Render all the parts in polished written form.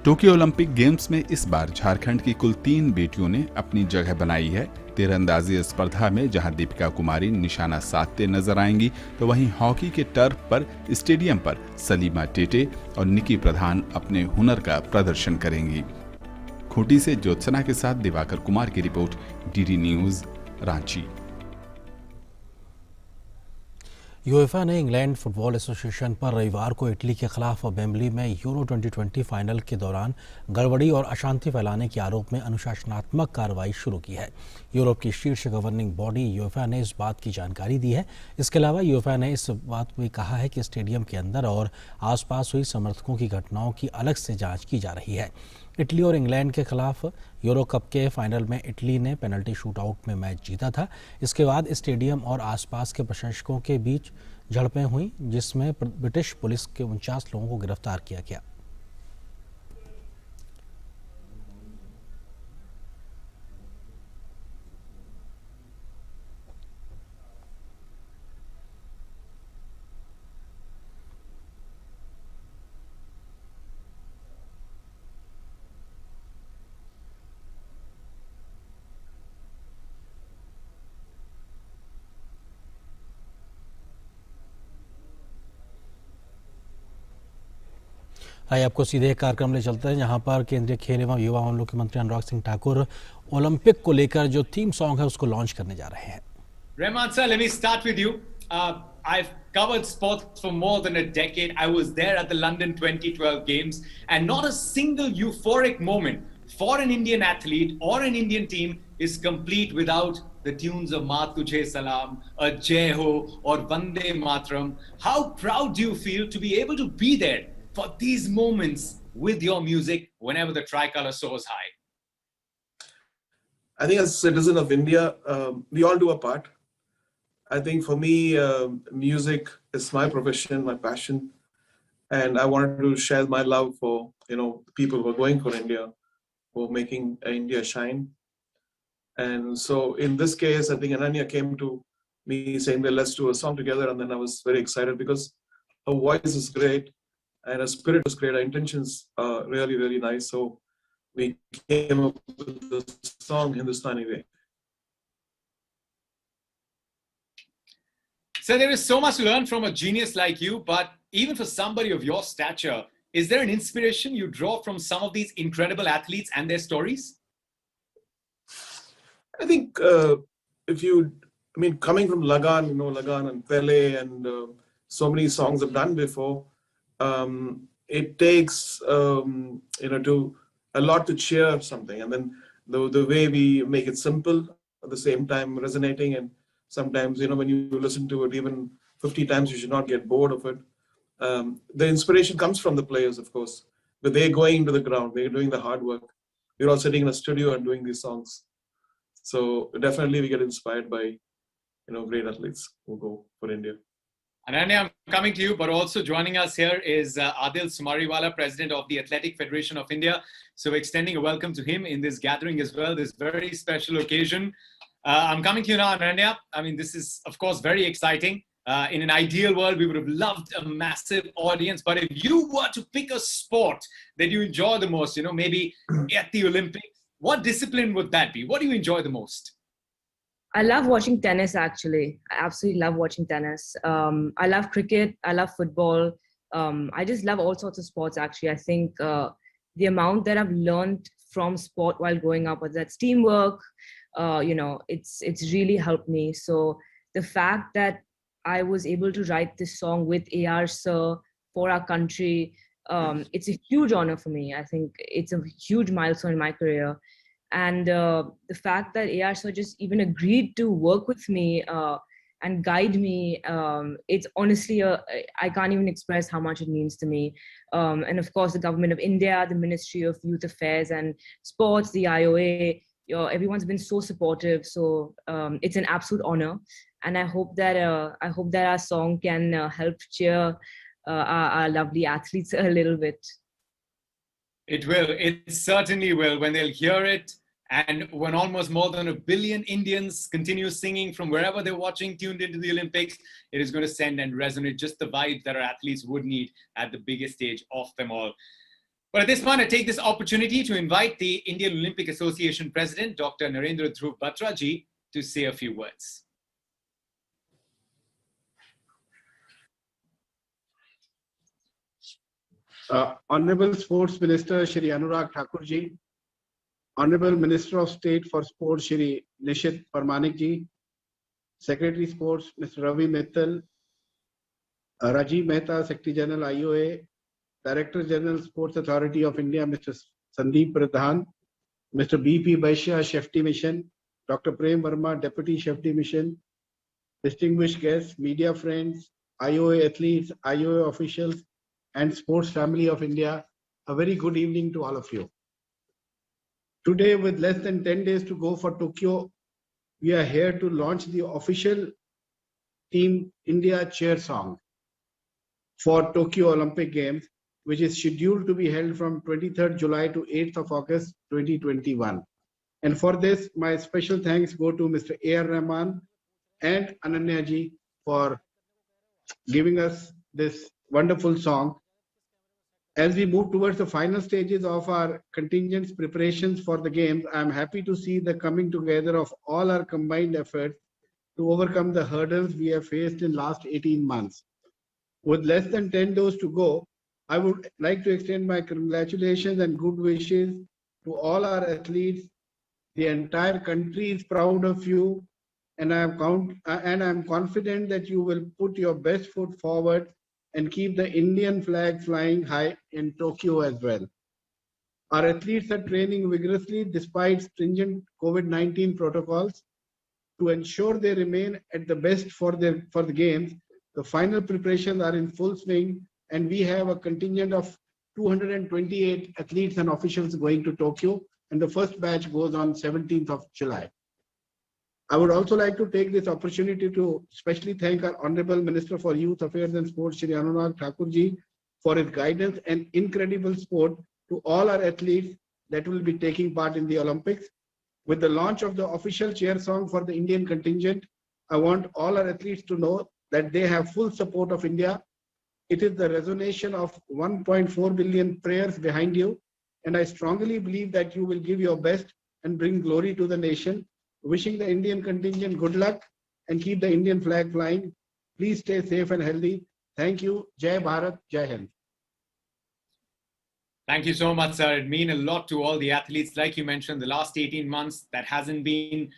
Tokyo Olympic games में इस बार झारखंड की कुल 3 बेटियों ने अपनी जगह बनाई है। तीरंदाजी स्पर्धा में जहां दीपिका कुमारी निशाना साधते नजर आएंगी, तो वहीं हॉकी के टर्फ पर स्टेडियम पर सलीमा टेटे और निकी प्रधान अपने हुनर का प्रदर्शन करेंगी। खूंटी से ज्योत्सना के साथ दिवाकर कुमार की report, DD news, Ranchi. UEFA ने इंग्लैंड फुटबॉल एसोसिएशन पर रविवार को इटली के खिलाफ वेम्बली में यूरो 2020 फाइनल के दौरान गड़बड़ी और अशांति फैलाने के आरोप में अनुशासनात्मक कार्रवाई शुरू की है। यूरोप की शीर्ष गवर्निंग बॉडी यूएफए ने इस बात की जानकारी दी है। इसके अलावा यूएफए ने इस बात भी कहा है कि स्टेडियम के अंदर और आसपास हुई समर्थकों की घटनाओं की अलग से जाँच की जा रही है। इटली और इंग्लैंड के खिलाफ यूरो कप के फाइनल में इटली ने पेनल्टी शूटआउट में मैच जीता था। इसके बाद स्टेडियम और आसपास के प्रशंसकों के बीच झड़पें हुई, जिसमें ब्रिटिश पुलिस के 49 लोगों को गिरफ्तार किया गया। आइए आपको सीधे एक कार्यक्रम ले चलते हैं, जहां पर केंद्रीय खेल एवं युवा मामलों के मंत्री अनुराग सिंह ठाकुर ओलंपिक को लेकर जो थीम सॉन्ग है उसको लॉन्च करने जा रहे हैं। Rahman sir, let me start with you. I've covered sports for more than a decade. I was there at the London 2012 games, and not a single euphoric moment for an Indian athlete or an Indian team is complete without the tunes of Maa Tujhe Salam, a Jai Ho, or Vande Mataram. How proud do you feel to be able to be there for these moments with your music whenever the tricolor soars high? I think as a citizen of India, we all do a part. I think for me, music is my profession, my passion, and I wanted to share my love for people who are going for India, who are making India shine. And so in this case, I think Ananya came to me saying that let's do a song together, and then I was very excited because her voice is great and her spirit is great. Her intentions are really, really nice. So we came up with the song Hindustani Way. So there is so much to learn from a genius like you, but even for somebody of your stature, is there an inspiration you draw from some of these incredible athletes and their stories? I think coming from Lagan, Lagan and Pele and so many songs I've done before, it takes, to a lot to cheer something. And then the way we make it simple, at the same time resonating, and sometimes, when you listen to it even 50 times, you should not get bored of it. The inspiration comes from the players, of course, but they're going into the ground, they're doing the hard work. We're all sitting in a studio and doing these songs. So definitely we get inspired by, great athletes who go for India. Ananya, I'm coming to you, but also joining us here is Adil Sumariwala, President of the Athletic Federation of India. So extending a welcome to him in this gathering as well, this very special occasion. I'm coming to you now, Ananya. This is, of course, very exciting. In an ideal world, we would have loved a massive audience. But if you were to pick a sport that you enjoy the most, maybe at the Olympics, what discipline would that be? What do you enjoy the most? I love watching tennis, actually. I absolutely love watching tennis. I love cricket. I love football. I just love all sorts of sports, actually. I think the amount that I've learned from sport while growing up, whether that's teamwork, it's really helped me. So the fact that I was able to write this song with AR Sir for our country, it's a huge honor for me. I think it's a huge milestone in my career. And the fact that AR Sir just even agreed to work with me and guide me, it's honestly, I can't even express how much it means to me. And of course, the Government of India, the Ministry of Youth Affairs and Sports, the IOA, everyone's been so supportive. So it's an absolute honor. And I hope that our song can help cheer our lovely athletes a little bit. It will. It certainly will when they'll hear it. And when almost more than 1 billion Indians continue singing from wherever they're watching, tuned into the Olympics, it is going to send and resonate just the vibes that our athletes would need at the biggest stage of them all. But at this point, I take this opportunity to invite the Indian Olympic Association President, Dr. Narendra Dhruv Batra ji, to say a few words. Honorable Sports Minister Shri Anurag Thakur ji, Honorable Minister of State for Sports Shri Nishit Parmanik ji, Secretary Sports Mr. Ravi Mittal, Rajiv Mehta, Secretary General IOA, Director General Sports Authority of India Mr. Sandeep Pradhan, Mr. BP Baishya, Shefti Mission, Dr. Prem Verma, Deputy Shefti Mission, distinguished guests, media friends, IOA athletes, IOA officials, and sports family of India, a very good evening to all of you. Today, with less than 10 days to go for Tokyo, we are here to launch the official Team India cheer song for Tokyo Olympic Games, which is scheduled to be held from 23rd July to 8th of August 2021. And for this, my special thanks go to Mr. A.R. Rahman and Ananya ji for giving us this wonderful song. As we move towards the final stages of our contingent's preparations for the Games, I am happy to see the coming together of all our combined efforts to overcome the hurdles we have faced in last 18 months. With less than 10 days to go, I would like to extend my congratulations and good wishes to all our athletes. The entire country is proud of you, and I am confident that you will put your best foot forward and keep the Indian flag flying high in Tokyo as well. Our athletes are training vigorously despite stringent COVID-19 protocols to ensure they remain at the best for the Games. The final preparations are in full swing, and we have a contingent of 228 athletes and officials going to Tokyo, and the first batch goes on 17th of July. I would also like to take this opportunity to especially thank our Honorable Minister for Youth Affairs and Sports, Shri Anurag Thakur ji, for his guidance and incredible support to all our athletes that will be taking part in the Olympics. With the launch of the official cheer song for the Indian contingent, I want all our athletes to know that they have full support of India. It is the resonation of 1.4 billion prayers behind you, and I strongly believe that you will give your best and bring glory to the nation. Wishing the Indian contingent good luck and keep the Indian flag flying. Please stay safe and healthy. Thank you. Jai Bharat, Jai Hind. Thank you so much, sir. It means a lot to all the athletes. Like you mentioned, the last 18 months, that hasn't been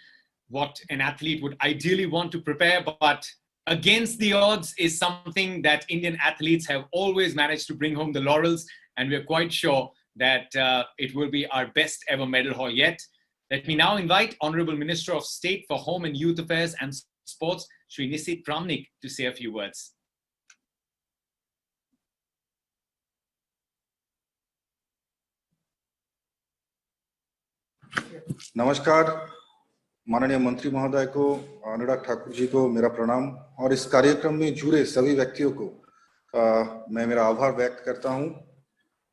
what an athlete would ideally want to prepare, but against the odds is something that Indian athletes have always managed to bring home the laurels, and we're quite sure that it will be our best ever medal haul yet. Let me now invite Honorable Minister of State for Home and Youth Affairs and Sports, Shri Nishit Parmanik, to say a few words. नमस्कार, माननीय मंत्री महोदय को, अनुराग ठाकुर जी को मेरा प्रणाम और इस कार्यक्रम में जुड़े सभी व्यक्तियों को मैं मेरा आभार व्यक्त करता हूं।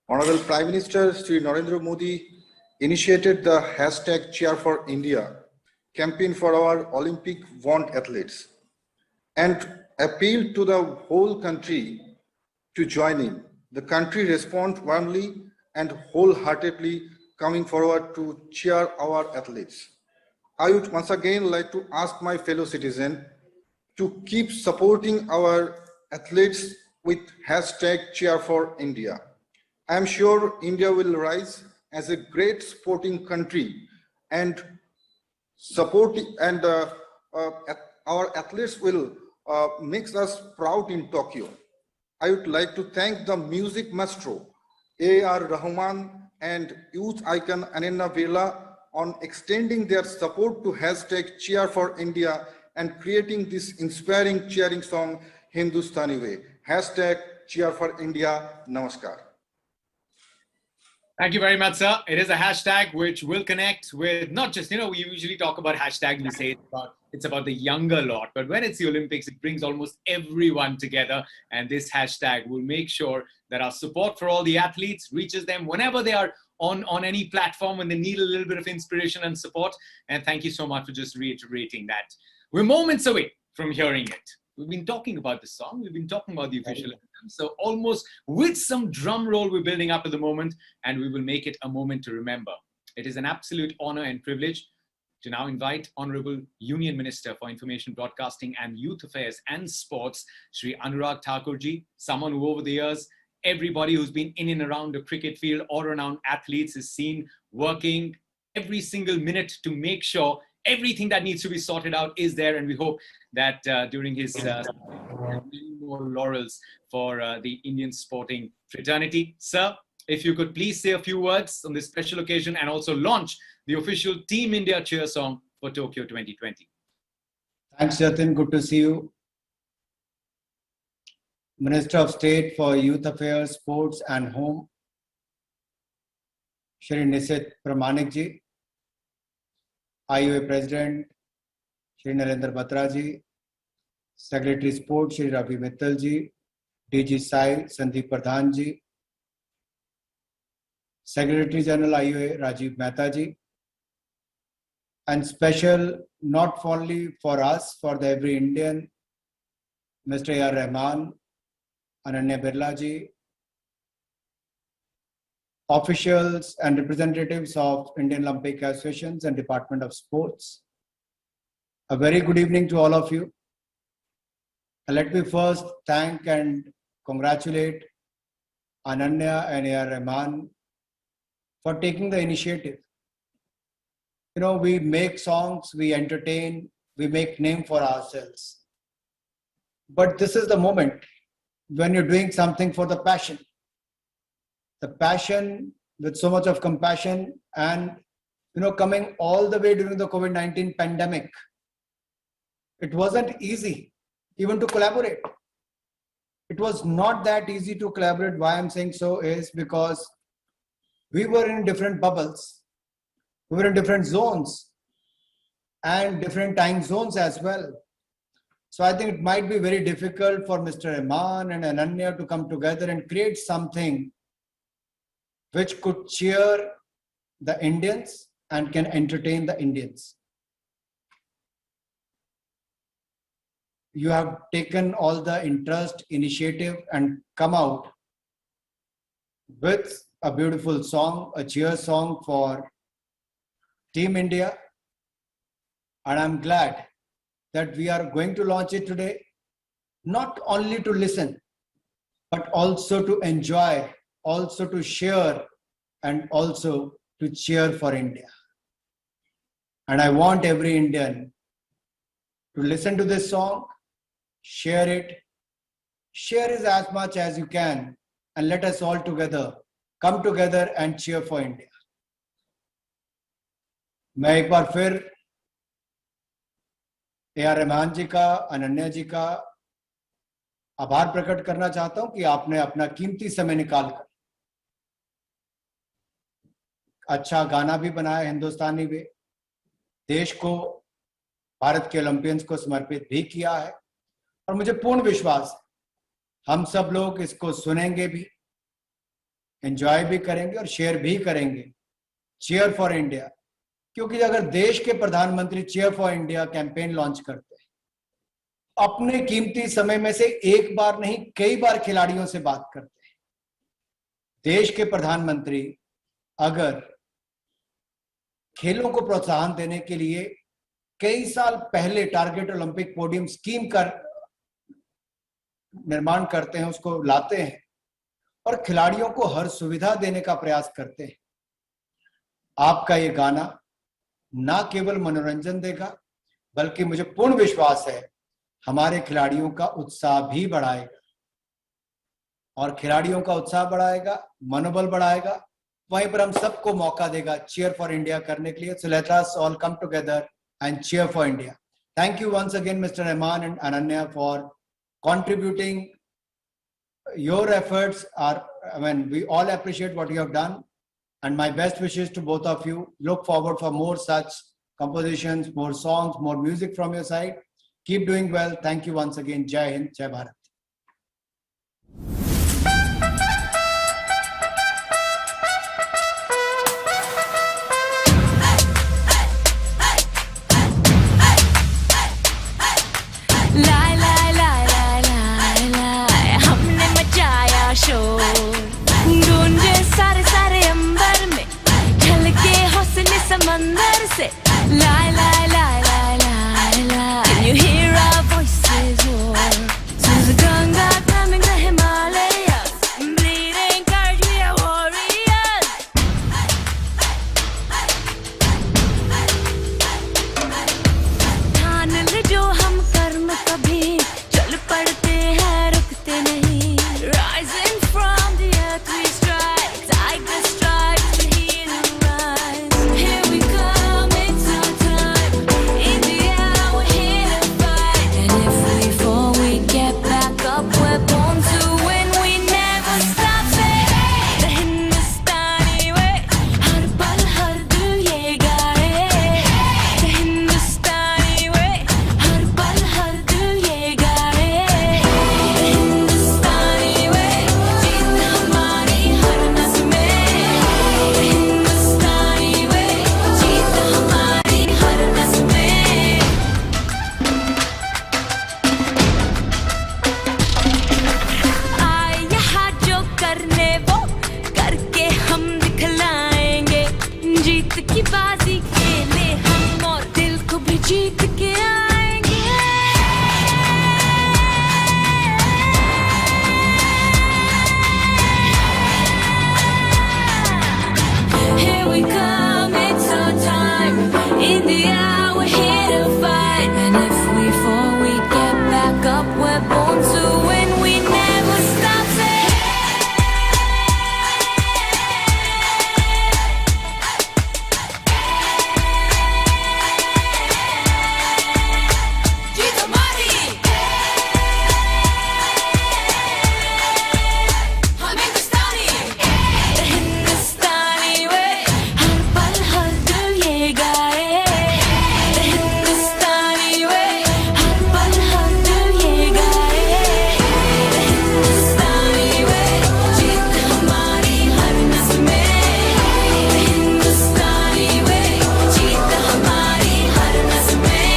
Honorable Prime Minister Shri Narendra Modi initiated the hashtag Cheer for India campaign for our Olympic born athletes and appealed to the whole country to join in. The country responded warmly and wholeheartedly, coming forward to cheer our athletes. I would once again like to ask my fellow citizens to keep supporting our athletes with hashtag Cheer for India. I am sure India will rise as a great sporting country and our athletes will make us proud in Tokyo. I would like to thank the music maestro A.R. Rahman and youth icon Ananya Birla on extending their support to hashtag Cheer for India and creating this inspiring cheering song Hindustani way. Hashtag Cheer for India. Namaskar. Thank you very much, sir. It is a hashtag which will connect with not just, we usually talk about hashtag, we say it's about the younger lot, but when it's the Olympics, it brings almost everyone together. And this hashtag will make sure that our support for all the athletes reaches them whenever they are on any platform when they need a little bit of inspiration and support. And thank you so much for just reiterating that. We're moments away from hearing it. We've been talking about the song. We've been talking about the official So almost with some drum roll, we're building up to the moment, and we will make it a moment to remember. It is an absolute honor and privilege to now invite Honorable Union Minister for Information Broadcasting and Youth Affairs and Sports, Shri Anurag Thakurji, someone who over the years, everybody who's been in and around the cricket field or around athletes is seen working every single minute to make sure everything that needs to be sorted out is there. And we hope that during his many more laurels for the Indian sporting fraternity. Sir, if you could please say a few words on this special occasion and also launch the official Team India cheer song for Tokyo 2020. Thanks, Jatin. Good to see you. Minister of State for Youth Affairs, Sports and Home, Shri Nishit Pramanik ji, IUA President, Shri Narendra Batra ji, Secretary Sport, Shri Ravi Mittal ji, DG Sai, Sandeep Pradhan ji, Secretary General IUA, Rajiv Mehta ji, and special not only for us, for the every Indian, Mr. A.R. Rahman, Ananya Birla ji, officials and representatives of Indian Olympic Associations and Department of Sports. A very good evening to all of you. And let me first thank and congratulate Ananya and A.R. Rahman for taking the initiative. You know, we make songs, we entertain, we make name for ourselves. But this is the moment when you're doing something for the passion. The passion with so much of compassion and, you know, coming all the way during the COVID-19 pandemic. It wasn't easy even to collaborate. It was not that easy to collaborate. Why I'm saying so is because we were in different bubbles. We were in different zones and different time zones as well. So I think it might be very difficult for Mr. Rahman and Ananya to come together and create something which could cheer the Indians and can entertain the Indians. You have taken all the interest, initiative, and come out with a beautiful song, a cheer song for Team India. And I'm glad that we are going to launch it today, not only to listen, but also to enjoy, also to share, and also to cheer for India. And I want every Indian to listen to this song, share it as much as you can, and let us all together come together and cheer for India. मैं एक बार फिर A.R. Rahman जी का, अनन्या जी का आभार प्रकट करना चाहता हूं कि आपने अपना कीमती समय निकालकर अच्छा गाना भी बनाया, हिंदुस्तानी भी, देश को, भारत के ओलंपियंस को समर्पित भी किया है। और मुझे पूर्ण विश्वास है हम सब लोग इसको सुनेंगे भी, एंजॉय भी करेंगे और शेयर भी करेंगे। चीयर फॉर इंडिया, क्योंकि अगर देश के प्रधानमंत्री cheer for India campaign launch करते हैं, अपने कीमती समय में से एक बार नहीं कई बार खिलाड़ियों से बात करते हैं। देश के प्रधानमंत्री अगर खेलों को प्रोत्साहन देने के लिए कई साल पहले टारगेट ओलंपिक पोडियम स्कीम का निर्माण करते हैं, उसको लाते हैं और खिलाड़ियों को हर सुविधा देने का प्रयास करते हैं, आपका ये गाना ना केवल मनोरंजन देगा बल्कि मुझे पूर्ण विश्वास है हमारे खिलाड़ियों का उत्साह भी बढ़ाएगा। और खिलाड़ियों का उत्साह बढ़ाएगा, मनोबल बढ़ाएगा, वहीं पर हम सबको मौका देगा चीयर फॉर इंडिया करने के लिए। So let us all come together and cheer for India. Thank you once again mister Rahman and Ananya for contributing. Your efforts are, I mean, we all appreciate what you have done, and my best wishes to both of you. Look forward for more such compositions, more songs, more music from your side. Keep doing well. Thank you once again. Jai Hind, Jai Bharat. लाई लाई लाई लाई लाई लाई हमने मचा समंदर से lie lie lie lie lie lie. Can you hear our voices roar? Through the Ganga, climbing the Himalayas, bleeding courage, we are warriors. ठान ले जो हम कर्म कभी चल पड़ते हैं रुकते नहीं. Rising from the earth we strike, tiger stripes to heal and rise. Here we come, it's our time. India, we're here to fight. And if we fall, we get back up. We're born to win, we never stop. Say, the Hindustani way, हर पल हर दिल ये गाए. The Hindustani way, हर पल हर दिल ये गाए. The Hindustani way, जीत हमारी हर नस में. The Hindustani way, जीत हमारी हर नस में. आए यहाँ जो करने वो करके हम दिखलाएंगे. जीत की बाजी खेले हम और दिल को भी जीत के आएंगे. Here we come, it's our time. India, we're here to fight. And if we fall, we get back up. We're born to win, we never stop. Say, जीत हमारी, हम हिंदुस्तानी. The Hindustani way, हर पल हर दिल ये गाए. The Hindustani way, हर पल हर दिल ये गाए. The Hindustani way, जीत हमारी हर नस में. The Hindustani way, जीत हमारी हर नस में.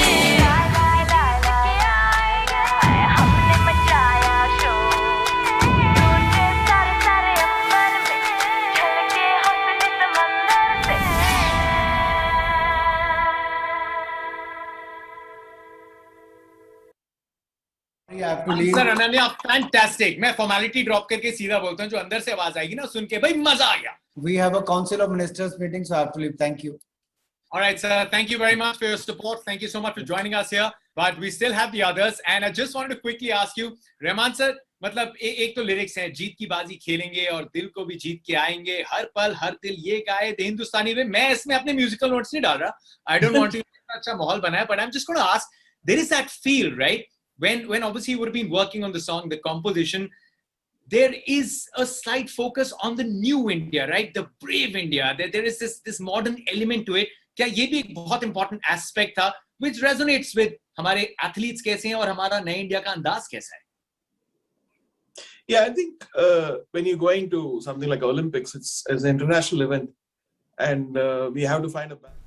हमने मचाया शोर, टूटे सारे सारे अंबर में, छलके हौसले समंदर से. You have to leave. Sir Ananya, fantastic. मैं फॉर्मेलिटी ड्रॉप करके सीधा बोलता हूँ, जो अंदर से आवाज आएगी ना सुन के, भाई मजा आ गया. We have a Council of Ministers meeting, so I have to leave. Thank you. All right, sir. Thank you very much for your support. Thank you so much for joining us here. But we still have the others, and I just wanted to quickly ask you, Rahman sir, मतलब एक तो lyrics है, जीत की बाजी खेलेंगे और दिल को भी जीत के आएंगे. हर पल हर दिल ये गाए. द हिंदुस्तानी में मैं इसमें अपने म्यूजिकल नोट्स नहीं डाल रहा. I don't want to अच्छा माहौल बनाया, but I'm just going to ask. There is that feel, right? When obviously you would have been working on the song, the composition. There is a slight focus on the new India, right? The brave India. There is this modern element to it. क्या ये भी एक बहुत important aspect था, which resonates with हमारे athletes कैसे हैं और हमारा नए इंडिया का अंदाज कैसा है? Yeah, I think when you're going to something like Olympics, it's an international event, and we have to find a balance.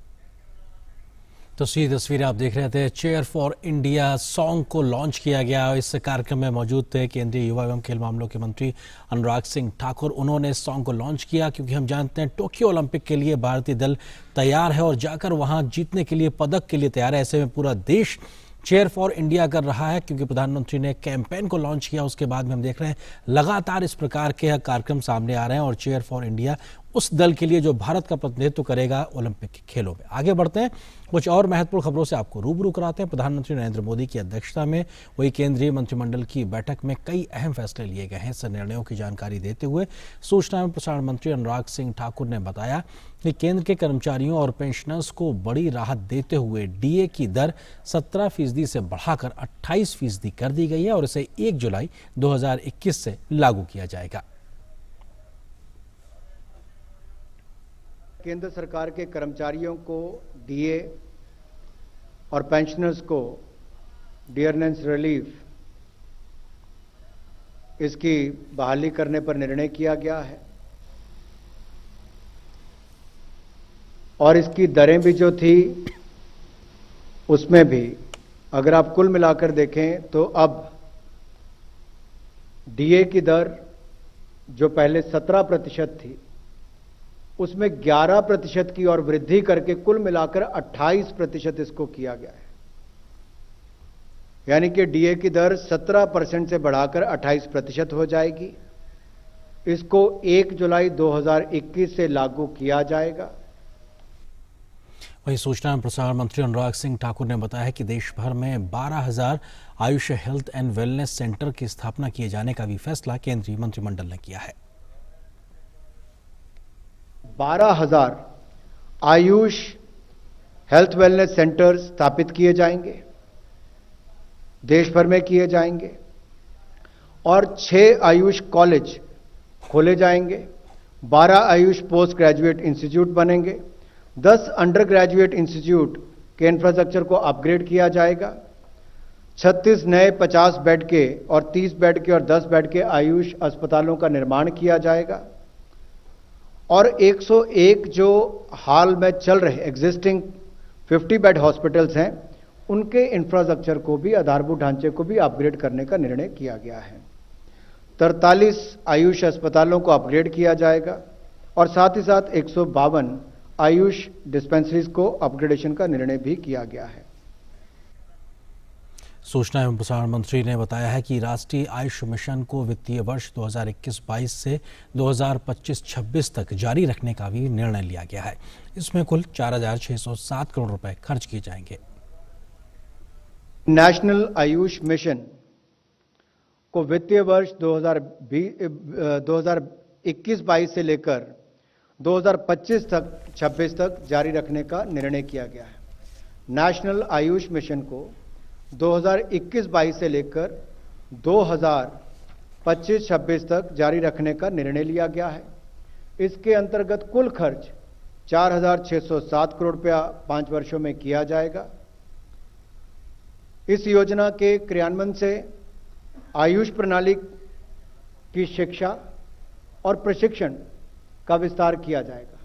तो सी तस्वीरें आप देख रहे थे. चेयर फॉर इंडिया सॉन्ग को लॉन्च किया गया. इस कार्यक्रम में मौजूद थे केंद्रीय युवा एवं खेल मामलों के मंत्री अनुराग सिंह ठाकुर. उन्होंने इस सॉन्ग को लॉन्च किया क्योंकि हम जानते हैं टोक्यो ओलंपिक के लिए भारतीय दल तैयार है और जाकर वहां जीतने के लिए, पदक के लिए तैयार है. ऐसे में पूरा देश चेयर फॉर इंडिया कर रहा है क्योंकि प्रधानमंत्री ने कैंपेन को लॉन्च किया. उसके बाद में हम देख रहे हैं लगातार इस प्रकार के कार्यक्रम सामने आ रहे हैं और चेयर फॉर इंडिया उस दल के लिए जो भारत का प्रतिनिधित्व करेगा ओलंपिक के खेलों में. आगे बढ़ते हैं, कुछ और महत्वपूर्ण खबरों से आपको रूबरू कराते हैं. प्रधानमंत्री नरेंद्र मोदी की अध्यक्षता में वही केंद्रीय मंत्रिमंडल की बैठक में कई अहम फैसले लिए गए हैं. इस निर्णयों की जानकारी देते हुए सूचना एवं प्रसारण मंत्री अनुराग सिंह ठाकुर ने बताया कि केंद्र के कर्मचारियों और पेंशनर्स को बड़ी राहत देते हुए डीए की दर 17% से बढ़ाकर 28% कर दी गई है और इसे 1 जुलाई 2021 से लागू किया जाएगा. केंद्र सरकार के कर्मचारियों को डीए और पेंशनर्स को डियरनेस रिलीफ इसकी बहाली करने पर निर्णय किया गया है और इसकी दरें भी जो थी उसमें भी अगर आप कुल मिलाकर देखें तो अब डीए की दर जो पहले 17% थी उसमें 11% की और वृद्धि करके कुल मिलाकर 28% इसको किया गया है। यानी कि डीए की दर 17% से बढ़ाकर 28% हो जाएगी। इसको 1 जुलाई 2021 से लागू किया जाएगा। वहीं सूचना एवं प्रसारण मंत्री अनुराग सिंह ठाकुर ने बताया कि देश भर में 12,000 Ayush health and wellness centre की स्थापना किए जाने का भी फैसला केंद्रीय मंत्रिमंडल ने किया है। 12,000 आयुष हेल्थ वेलनेस सेंटर स्थापित किए जाएंगे, देश भर में किए जाएंगे, और 6 आयुष कॉलेज खोले जाएंगे, 12 आयुष पोस्ट ग्रेजुएट इंस्टीट्यूट बनेंगे, 10 अंडर ग्रेजुएट इंस्टीट्यूट के इंफ्रास्ट्रक्चर को अपग्रेड किया जाएगा, 36 नए 50 बेड के और 30 बेड के और 10 बेड के आयुष अस्पतालों का निर्माण किया जाएगा, और 101 जो हाल में चल रहे एग्जिस्टिंग 50 बेड हॉस्पिटल्स हैं उनके इंफ्रास्ट्रक्चर को भी, आधारभूत ढांचे को भी अपग्रेड करने का निर्णय किया गया है। 43 आयुष अस्पतालों को अपग्रेड किया जाएगा और साथ ही साथ 152 आयुष डिस्पेंसरीज को अपग्रेडेशन का निर्णय भी किया गया है। सूचना एवं प्रसारण मंत्री ने बताया है कि राष्ट्रीय आयुष मिशन को वित्तीय वर्ष 2021-22 से 2025-26 तक जारी रखने का भी निर्णय लिया गया है। इसमें कुल 4,607 करोड़ रुपए खर्च किए जाएंगे। नेशनल आयुष मिशन को वित्तीय वर्ष 2021-22 से लेकर 2025-26 तक जारी रखने का निर्णय किया गया है। नेशनल आयुष मिशन को 2021-22 से लेकर 2025-26 तक जारी रखने का निर्णय लिया गया है। इसके अंतर्गत कुल खर्च 4,607 करोड़ रुपया 5 वर्षों में किया जाएगा। इस योजना के क्रियान्वयन से आयुष प्रणाली की शिक्षा और प्रशिक्षण का विस्तार किया जाएगा।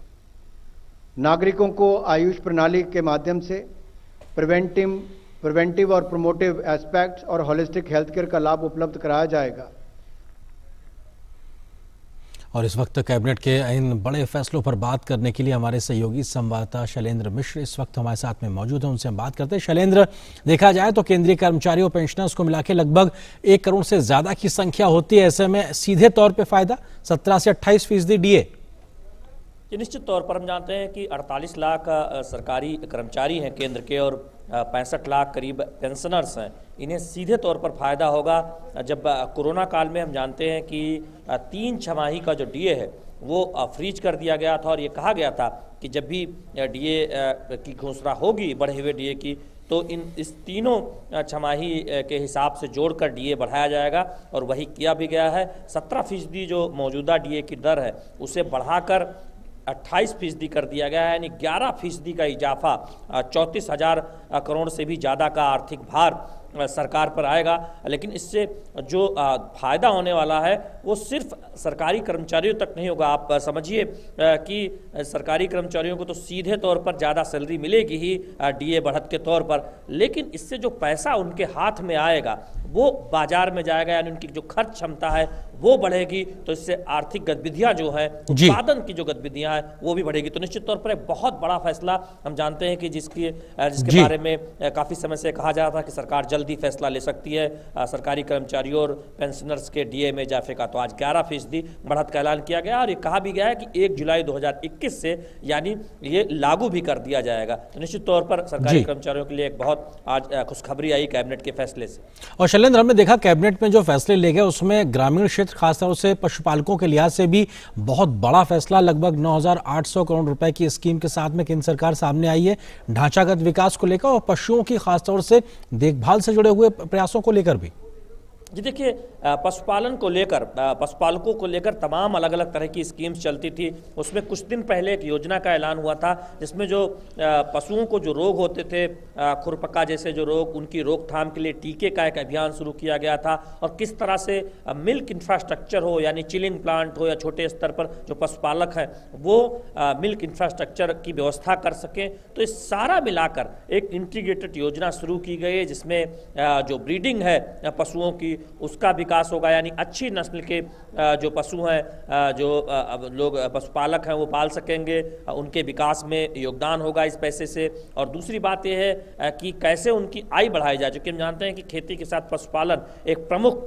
नागरिकों को आयुष प्रणाली के माध्यम से प्रिवेंटिव और प्रोमोटिव एस्पेक्ट्स और होलिस्टिक हेल्थ केयर का लाभ उपलब्ध कराया जाएगा। और इस वक्त कैबिनेट के इन बड़े फैसलों पर बात करने के लिए हमारे सहयोगी संवाददाता शैलेंद्र मिश्र इस वक्त हमारे साथ में मौजूद हैं। उनसे हम बात करते हैं। शैलेंद्र, देखा जाए तो केंद्रीय कर्मचारियों पेंशनर्स को मिला के लगभग 1 करोड़ से ज्यादा की संख्या होती है। ऐसे में सीधे तौर पे फायदा 17 से 28% डीए। निश्चित तौर पर हम जानते हैं कि 48 लाख सरकारी कर्मचारी हैं केंद्र के और 65 लाख करीब पेंशनर्स हैं। इन्हें सीधे तौर पर फायदा होगा। जब कोरोना काल में हम जानते हैं कि 3 छमाही का जो डीए है वो फ्रीज कर दिया गया था और ये कहा गया था कि जब भी डीए की घोषणा होगी बढ़े हुए डीए की तो इस तीनों छमाही के हिसाब से जोड़कर डीए बढ़ाया जाएगा और वही किया भी गया है। 17% जो मौजूदा डीए की दर है उसे बढ़ाकर 28% कर दिया गया है, यानी 11% का इजाफा 34,000 करोड़ से भी ज़्यादा का आर्थिक भार सरकार पर आएगा। लेकिन इससे जो फायदा होने वाला है वो सिर्फ सरकारी कर्मचारियों तक नहीं होगा। आप समझिए कि सरकारी कर्मचारियों को तो सीधे तौर पर ज़्यादा सैलरी मिलेगी ही डीए बढ़त के तौर पर, लेकिन इससे जो पैसा उनके हाथ में आएगा वो बाजार में जाएगा, यानी उनकी जो खर्च क्षमता है वो बढ़ेगी। तो इससे आर्थिक गतिविधियां जो है, उत्पादन की जो गतिविधियां हैं वो भी बढ़ेगी। तो निश्चित तौर पर एक बहुत बड़ा फैसला हम जानते हैं कि जिसके बारे में काफी समय से कहा जा रहा था कि सरकार जल्दी फैसला ले सकती है सरकारी कर्मचारियों और पेंशनर्स के डीए में इजाफे का। तो आज 11% बढ़त का ऐलान किया गया और ये कहा भी गया है कि 1 जुलाई 2021 से यानी ये लागू भी कर दिया जाएगा। तो निश्चित तौर पर सरकारी कर्मचारियों के लिए एक बहुत आज खुशखबरी आई कैबिनेट के फैसले से। और शैलेंद्र, हमने देखा कैबिनेट में जो फैसले ले गए उसमें ग्रामीण क्षेत्र खासतौर से पशुपालकों के लिहाज से भी बहुत बड़ा फैसला, लगभग 9,800 करोड़ रुपए की स्कीम के साथ में केंद्र सरकार सामने आई है ढांचागत विकास को लेकर और पशुओं की खासतौर से देखभाल से जुड़े हुए प्रयासों को लेकर भी। जी देखिए, पशुपालन को लेकर, पशुपालकों को लेकर तमाम अलग अलग तरह की स्कीम्स चलती थी। उसमें कुछ दिन पहले एक योजना का ऐलान हुआ था जिसमें जो पशुओं को जो रोग होते थे, खुरपका जैसे जो रोग, उनकी रोकथाम के लिए टीके का एक अभियान शुरू किया गया था और किस तरह से मिल्क इंफ्रास्ट्रक्चर हो, यानी चिलिंग प्लांट हो या छोटे स्तर पर जो पशुपालक हैं वो मिल्क इंफ्रास्ट्रक्चर की व्यवस्था कर सकें। तो इस सारा मिलाकर एक इंटीग्रेटेड योजना शुरू की गई है जिसमें जो ब्रीडिंग है पशुओं की उसका विकास होगा, यानी अच्छी नस्ल के जो पशु हैं, जो अब लोग पशुपालक हैं वो पाल सकेंगे, उनके विकास में योगदान होगा इस पैसे से। और दूसरी बात यह है कि कैसे उनकी आय बढ़ाई जाए, क्योंकि हम जानते हैं कि खेती के साथ पशुपालन एक प्रमुख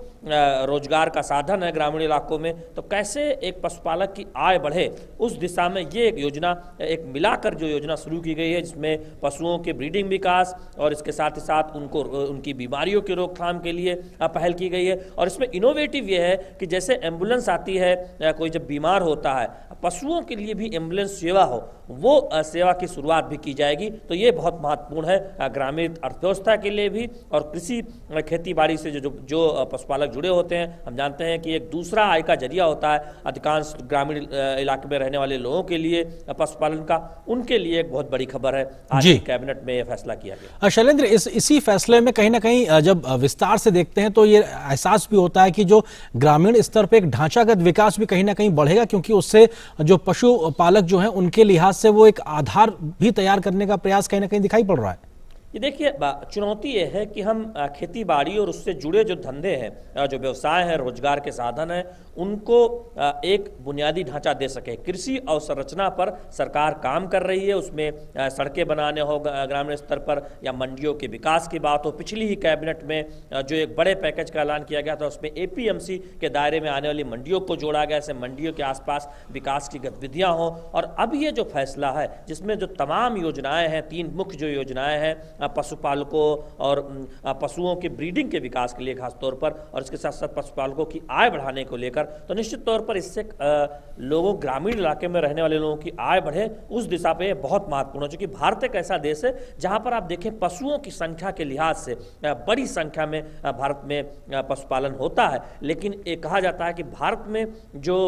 रोजगार का साधन है ग्रामीण इलाकों में। तो कैसे एक पशुपालक की आय बढ़े, उस दिशा में ये एक योजना, एक मिलाकर जो योजना शुरू की गई है, जिसमें पशुओं के ब्रीडिंग विकास और इसके साथ ही साथ उनको उनकी बीमारियों की रोकथाम के लिए पहल की गई है। और इसमें इनोवेटिव ये है कि जैसे एम्बुलेंस आती है, कोई जब बीमार होता है, पशुओं के लिए भी एम्बुलेंस सेवा हो, वो सेवा की शुरुआत भी की जाएगी। तो ये बहुत महत्वपूर्ण है ग्रामीण अर्थव्यवस्था के लिए भी। और कृषि खेती बाड़ी से जो पशुपालक जुड़े होते हैं, हम जानते हैं कि एक दूसरा आय का जरिया होता है अधिकांश ग्रामीण इलाके में रहने वाले लोगों के लिए पशुपालन का, उनके लिए एक बहुत बड़ी खबर है। आज कैबिनेट में यह फैसला किया गया। शैलेंद्र, इसी फैसले में कहीं ना कहीं जब विस्तार से देखते हैं तो ये एहसास भी होता है कि जो ग्रामीण स्तर पे एक ढांचागत विकास भी कहीं ना कहीं बढ़ेगा, क्योंकि उससे जो पशुपालक जो हैं उनके लिहाज से वो एक आधार भी तैयार करने का प्रयास कहीं ना कहीं दिखाई पड़ रहा है। ये देखिए, चुनौती ये है कि हम खेती बाड़ी और उससे जुड़े जो धंधे हैं, जो व्यवसाय हैं, रोजगार के साधन हैं, उनको एक बुनियादी ढांचा दे सके। कृषि अवसंरचना पर सरकार काम कर रही है, उसमें सड़कें बनाने हो ग्रामीण स्तर पर, या मंडियों के विकास की बात हो। पिछली ही कैबिनेट में जो एक बड़े पैकेज का ऐलान किया गया था, उसमें APMC के दायरे में आने वाली मंडियों को जोड़ा गया, ऐसे मंडियों के आसपास विकास की गतिविधियां हों। और अब ये जो फैसला है, जिसमें जो तमाम योजनाएं हैं, 3 मुख्य जो योजनाएं हैं पशुपालकों और पशुओं के ब्रीडिंग के विकास के लिए खास तौर पर, और इसके साथ साथ पशुपालकों की आय बढ़ाने को लेकर, तो निश्चित तौर पर इससे लोगों ग्रामीण इलाके में रहने वाले लोगों की आय बढ़े, उस दिशा पे बहुत महत्वपूर्ण है। क्योंकि भारत एक ऐसा देश है जहां पर आप देखें पशुओं की संख्या के लिहाज से बड़ी संख्या में भारत में पशुपालन होता है, लेकिन ये कहा जाता है कि भारत में जो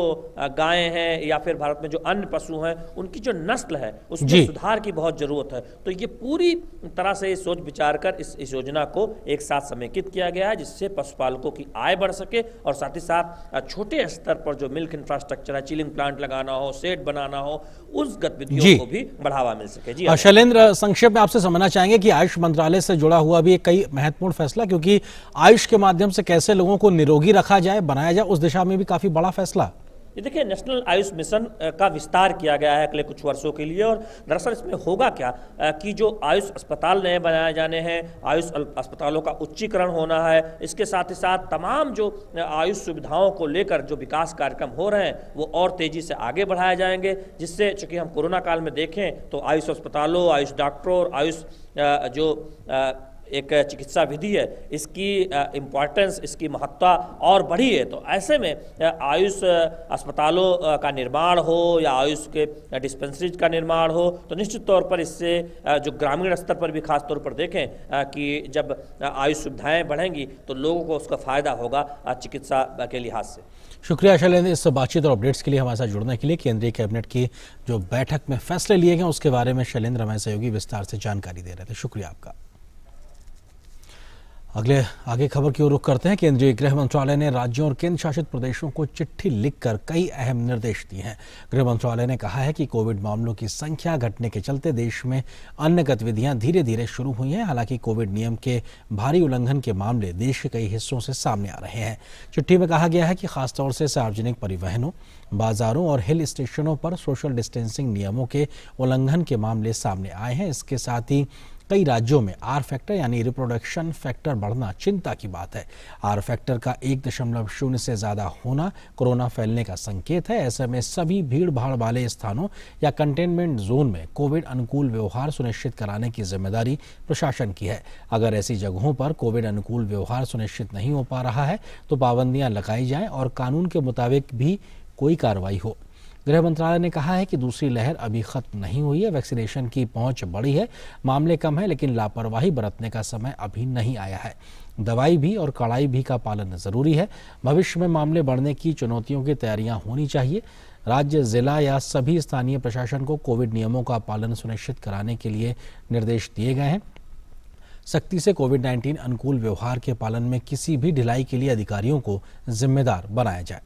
गायें हैं या फिर भारत में जो अन्य पशु हैं, उनकी जो नस्ल है उसमें सुधार की बहुत जरूरत है। तो ये पूरी तरह से सोच विचार कर इस योजना को एक साथ समेकित किया गया है, जिससे पशुपालकों की आय बढ़ सके और साथ ही साथ छोटे स्तर पर जो मिल्क इंफ्रास्ट्रक्चर है, चिलिंग प्लांट लगाना हो, शेड बनाना हो, उस गतिविधियों को भी बढ़ावा मिल सके। जी शैलेंद्र, संक्षेप में आपसे समझना चाहेंगे कि आयुष मंत्रालय से जुड़ा हुआ भी एक कई महत्वपूर्ण फैसला, क्योंकि आयुष के माध्यम से कैसे लोगों को निरोगी रखा जाए, बनाया जाए, उस दिशा में भी काफी बड़ा फैसला। ये देखिए, नेशनल आयुष मिशन का विस्तार किया गया है अगले कुछ वर्षों के लिए। और दरअसल इसमें होगा क्या कि जो आयुष अस्पताल नए बनाए जाने हैं, आयुष अस्पतालों का उच्चीकरण होना है, इसके साथ ही साथ तमाम जो आयुष सुविधाओं को लेकर जो विकास कार्यक्रम हो रहे हैं वो और तेजी से आगे बढ़ाए जाएंगे, जिससे चूंकि हम कोरोना काल में देखें तो आयुष अस्पतालों, आयुष डॉक्टरों और आयुष जो एक चिकित्सा विधि है, इसकी इम्पॉर्टेंस, इसकी महत्ता और बढ़ी है। तो ऐसे में आयुष अस्पतालों का निर्माण हो या आयुष के डिस्पेंसरीज का निर्माण हो, तो निश्चित तौर पर इससे जो ग्रामीण स्तर पर भी खास तौर पर देखें कि जब आयुष सुविधाएं बढ़ेंगी तो लोगों को उसका फायदा होगा चिकित्सा के लिहाज से। शुक्रिया शैलेंद्र, इस बातचीत और अपडेट्स के लिए हमारे साथ जुड़ने के लिए। केंद्रीय कैबिनेट की जो बैठक में फैसले लिए गए उसके बारे में शैलेंद्र हमारे सहयोगी विस्तार से जानकारी दे रहे थे। शुक्रिया आपका। आगे खबर की ओर रुख करते हैं। केंद्रीय गृह मंत्रालय ने राज्यों और केंद्र शासित प्रदेशों को चिट्ठी लिखकर कई अहम निर्देश दिए हैं। गृह मंत्रालय ने कहा है कि कोविड मामलों की संख्या घटने के चलते देश में अन्य गतिविधियां धीरे धीरे शुरू हुई हैं। हालांकि कोविड नियम के भारी उल्लंघन के मामले देश के कई हिस्सों से सामने आ रहे हैं। चिट्ठी में कहा गया है कि खासतौर से सार्वजनिक परिवहनों, बाजारों और हिल स्टेशनों पर सोशल डिस्टेंसिंग नियमों के उल्लंघन के मामले सामने आए हैं। इसके साथ ही कई राज्यों में आर फैक्टर यानी रिप्रोडक्शन फैक्टर बढ़ना चिंता की बात है। आर फैक्टर का 1.0 से ज्यादा होना कोरोना फैलने का संकेत है। ऐसे में सभी भीड़ भाड़ वाले स्थानों या कंटेनमेंट जोन में कोविड अनुकूल व्यवहार सुनिश्चित कराने की जिम्मेदारी प्रशासन की है। अगर ऐसी जगहों पर कोविड अनुकूल व्यवहार सुनिश्चित नहीं हो पा रहा है तो पाबंदियां लगाई जाएं और कानून के मुताबिक भी कोई कार्रवाई हो। गृह मंत्रालय ने कहा है कि दूसरी लहर अभी खत्म नहीं हुई है। वैक्सीनेशन की पहुंच बढ़ी है, मामले कम है, लेकिन लापरवाही बरतने का समय अभी नहीं आया है। दवाई भी और कड़ाई भी का पालन जरूरी है। भविष्य में मामले बढ़ने की चुनौतियों की तैयारियां होनी चाहिए। राज्य, जिला या सभी स्थानीय प्रशासन को कोविड नियमों का पालन सुनिश्चित कराने के लिए निर्देश दिए गए हैं। सख्ती से कोविड-19 अनुकूल व्यवहार के पालन में किसी भी ढिलाई के लिए अधिकारियों को जिम्मेदार बनाया जाए।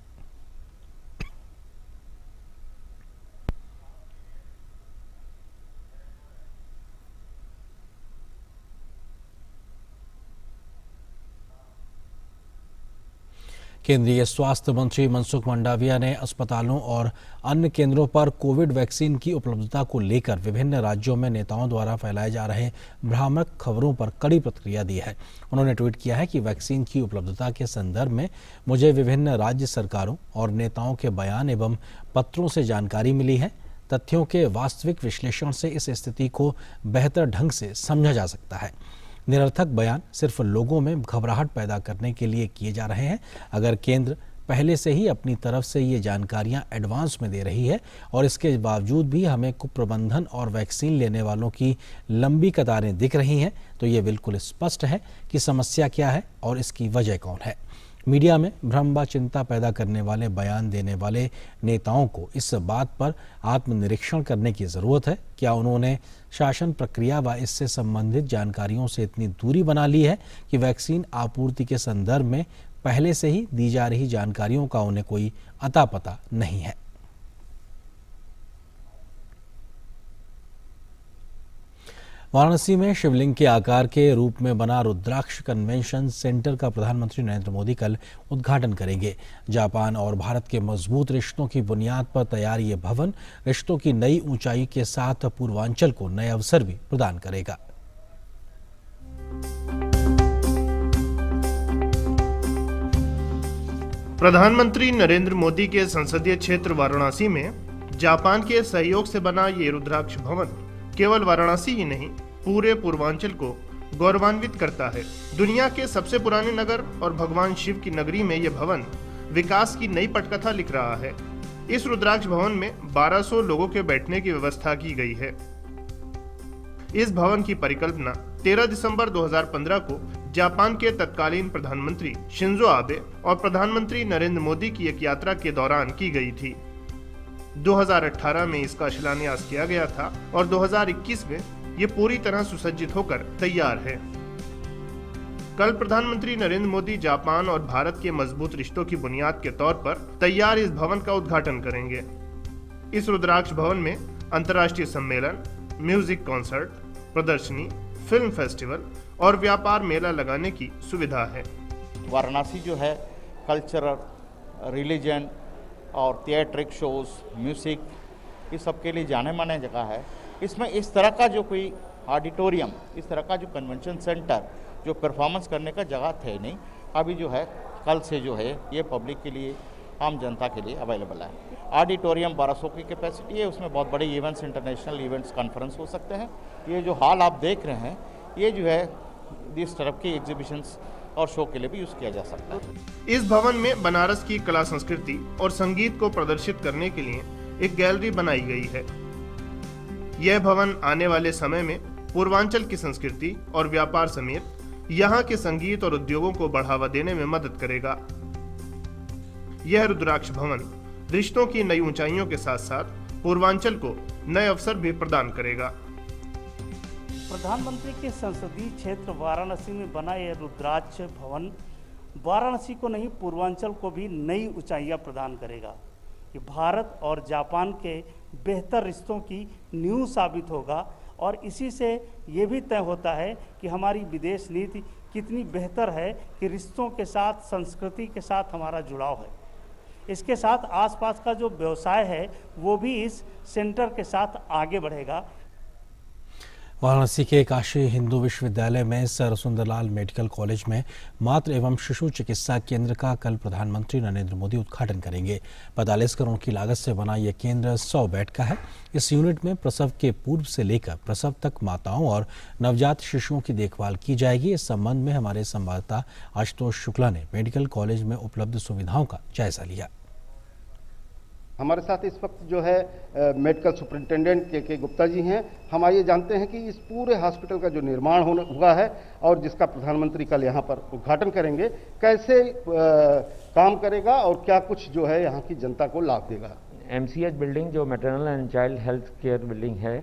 केंद्रीय स्वास्थ्य मंत्री मनसुख मंडाविया ने अस्पतालों और अन्य केंद्रों पर कोविड वैक्सीन की उपलब्धता को लेकर विभिन्न राज्यों में नेताओं द्वारा फैलाए जा रहे भ्रामक खबरों पर कड़ी प्रतिक्रिया दी है। उन्होंने ट्वीट किया है कि वैक्सीन की उपलब्धता के संदर्भ में मुझे विभिन्न राज्य सरकारों और नेताओं के बयान एवं पत्रों से जानकारी मिली है। तथ्यों के वास्तविक विश्लेषण से इस स्थिति को बेहतर ढंग से समझा जा सकता है। निरर्थक बयान सिर्फ लोगों में घबराहट पैदा करने के लिए किए जा रहे हैं। अगर केंद्र पहले से ही अपनी तरफ से ये जानकारियां एडवांस में दे रही है और इसके बावजूद भी हमें कुप्रबंधन और वैक्सीन लेने वालों की लंबी कतारें दिख रही हैं, तो ये बिल्कुल स्पष्ट है कि समस्या क्या है और इसकी वजह कौन है। मीडिया में भ्रम व चिंता पैदा करने वाले बयान देने वाले नेताओं को इस बात पर आत्मनिरीक्षण करने की ज़रूरत है। क्या उन्होंने शासन प्रक्रिया व इससे संबंधित जानकारियों से इतनी दूरी बना ली है कि वैक्सीन आपूर्ति के संदर्भ में पहले से ही दी जा रही जानकारियों का उन्हें कोई अता पता नहीं है। वाराणसी में शिवलिंग के आकार के रूप में बना रुद्राक्ष कन्वेंशन सेंटर का प्रधानमंत्री नरेंद्र मोदी कल उद्घाटन करेंगे। जापान और भारत के मजबूत रिश्तों की बुनियाद पर तैयार ये भवन रिश्तों की नई ऊंचाई के साथ पूर्वांचल को नए अवसर भी प्रदान करेगा। प्रधानमंत्री नरेंद्र मोदी के संसदीय क्षेत्र वाराणसी में जापान के सहयोग से बना ये रुद्राक्ष भवन केवल वाराणसी ही नहीं, पूरे पूर्वांचल को गौरवान्वित करता है। दुनिया के सबसे पुराने नगर और भगवान शिव की नगरी में यह भवन विकास की नई पटकथा लिख रहा है। इस रुद्राक्ष भवन में 1200 लोगों के बैठने की व्यवस्था की गई है। इस भवन की परिकल्पना 13 दिसंबर 2015 को जापान के तत्कालीन प्रधानमंत्री शिंजो आबे और प्रधानमंत्री नरेंद्र मोदी की एक यात्रा के दौरान की गई थी। 2018 में इसका शिलान्यास किया गया था और 2021 में ये पूरी तरह सुसज्जित होकर तैयार है। कल प्रधानमंत्री नरेंद्र मोदी जापान और भारत के मजबूत रिश्तों की बुनियाद के तौर पर तैयार इस भवन का उद्घाटन करेंगे। इस रुद्राक्ष भवन में अंतर्राष्ट्रीय सम्मेलन, म्यूजिक कॉन्सर्ट, प्रदर्शनी, फिल्म फेस्टिवल और व्यापार मेला लगाने की सुविधा है। वाराणसी जो है कल्चरल, रिलीजन और थिएट्रिक शोज, म्यूजिक, इस सब के लिए जाने माने जगह है। इसमें इस तरह का जो कोई ऑडिटोरियम, इस तरह का जो कन्वेंशन सेंटर जो परफॉर्मेंस करने का जगह थे नहीं, अभी जो है कल से जो है ये पब्लिक के लिए, आम जनता के लिए अवेलेबल है। ऑडिटोरियम 1200 की कैपेसिटी है, उसमें बहुत बड़े इवेंट्स, इंटरनेशनल इवेंट्स, कॉन्फ्रेंस हो सकते हैं। ये जो हॉल आप देख रहे हैं, ये जो है इस तरफ की एग्जीबिशंस और शो के लिए भी यूज किया जा सकता है। इस भवन में बनारस की कला संस्कृति और संगीत को प्रदर्शित करने के लिए एक गैलरी बनाई गई है। यह भवन आने वाले समय में पूर्वांचल की संस्कृति और व्यापार समेत यहाँ के संगीत और उद्योगों को बढ़ावा देने में मदद करेगा। यह रुद्राक्ष भवन रिश्तों की नई ऊंचाइयों के साथ साथ पूर्वांचल को नए अवसर भी प्रदान करेगा। प्रधानमंत्री के संसदीय क्षेत्र वाराणसी में बना यह रुद्राक्ष भवन वाराणसी को नहीं, पूर्वांचल को भी नई ऊंचाइयां प्रदान करेगा। ये भारत और जापान के बेहतर रिश्तों की नींव साबित होगा और इसी से ये भी तय होता है कि हमारी विदेश नीति कितनी बेहतर है कि रिश्तों के साथ, संस्कृति के साथ हमारा जुड़ाव है। इसके साथ आसपास का जो व्यवसाय है वो भी इस सेंटर के साथ आगे बढ़ेगा। वाराणसी के काशी हिंदू विश्वविद्यालय में सर सुंदरलाल मेडिकल कॉलेज में मातृ एवं शिशु चिकित्सा केंद्र का कल प्रधानमंत्री नरेंद्र मोदी उद्घाटन करेंगे। 45 करोड़ की लागत से बना यह केंद्र 100 बेड का है। इस यूनिट में प्रसव के पूर्व से लेकर प्रसव तक माताओं और नवजात शिशुओं की देखभाल की जाएगी। इस संबंध में हमारे संवाददाता आशुतोष शुक्ला ने मेडिकल कॉलेज में उपलब्ध सुविधाओं का जायजा लिया। हमारे साथ इस वक्त जो है मेडिकल सुपरिंटेंडेंट के गुप्ता जी हैं। हम आइए जानते हैं कि इस पूरे हॉस्पिटल का जो निर्माण हुआ है और जिसका प्रधानमंत्री कल यहाँ पर उद्घाटन करेंगे, कैसे काम करेगा और क्या कुछ जो है यहाँ की जनता को लाभ देगा। MCH बिल्डिंग जो maternal and child health care building है,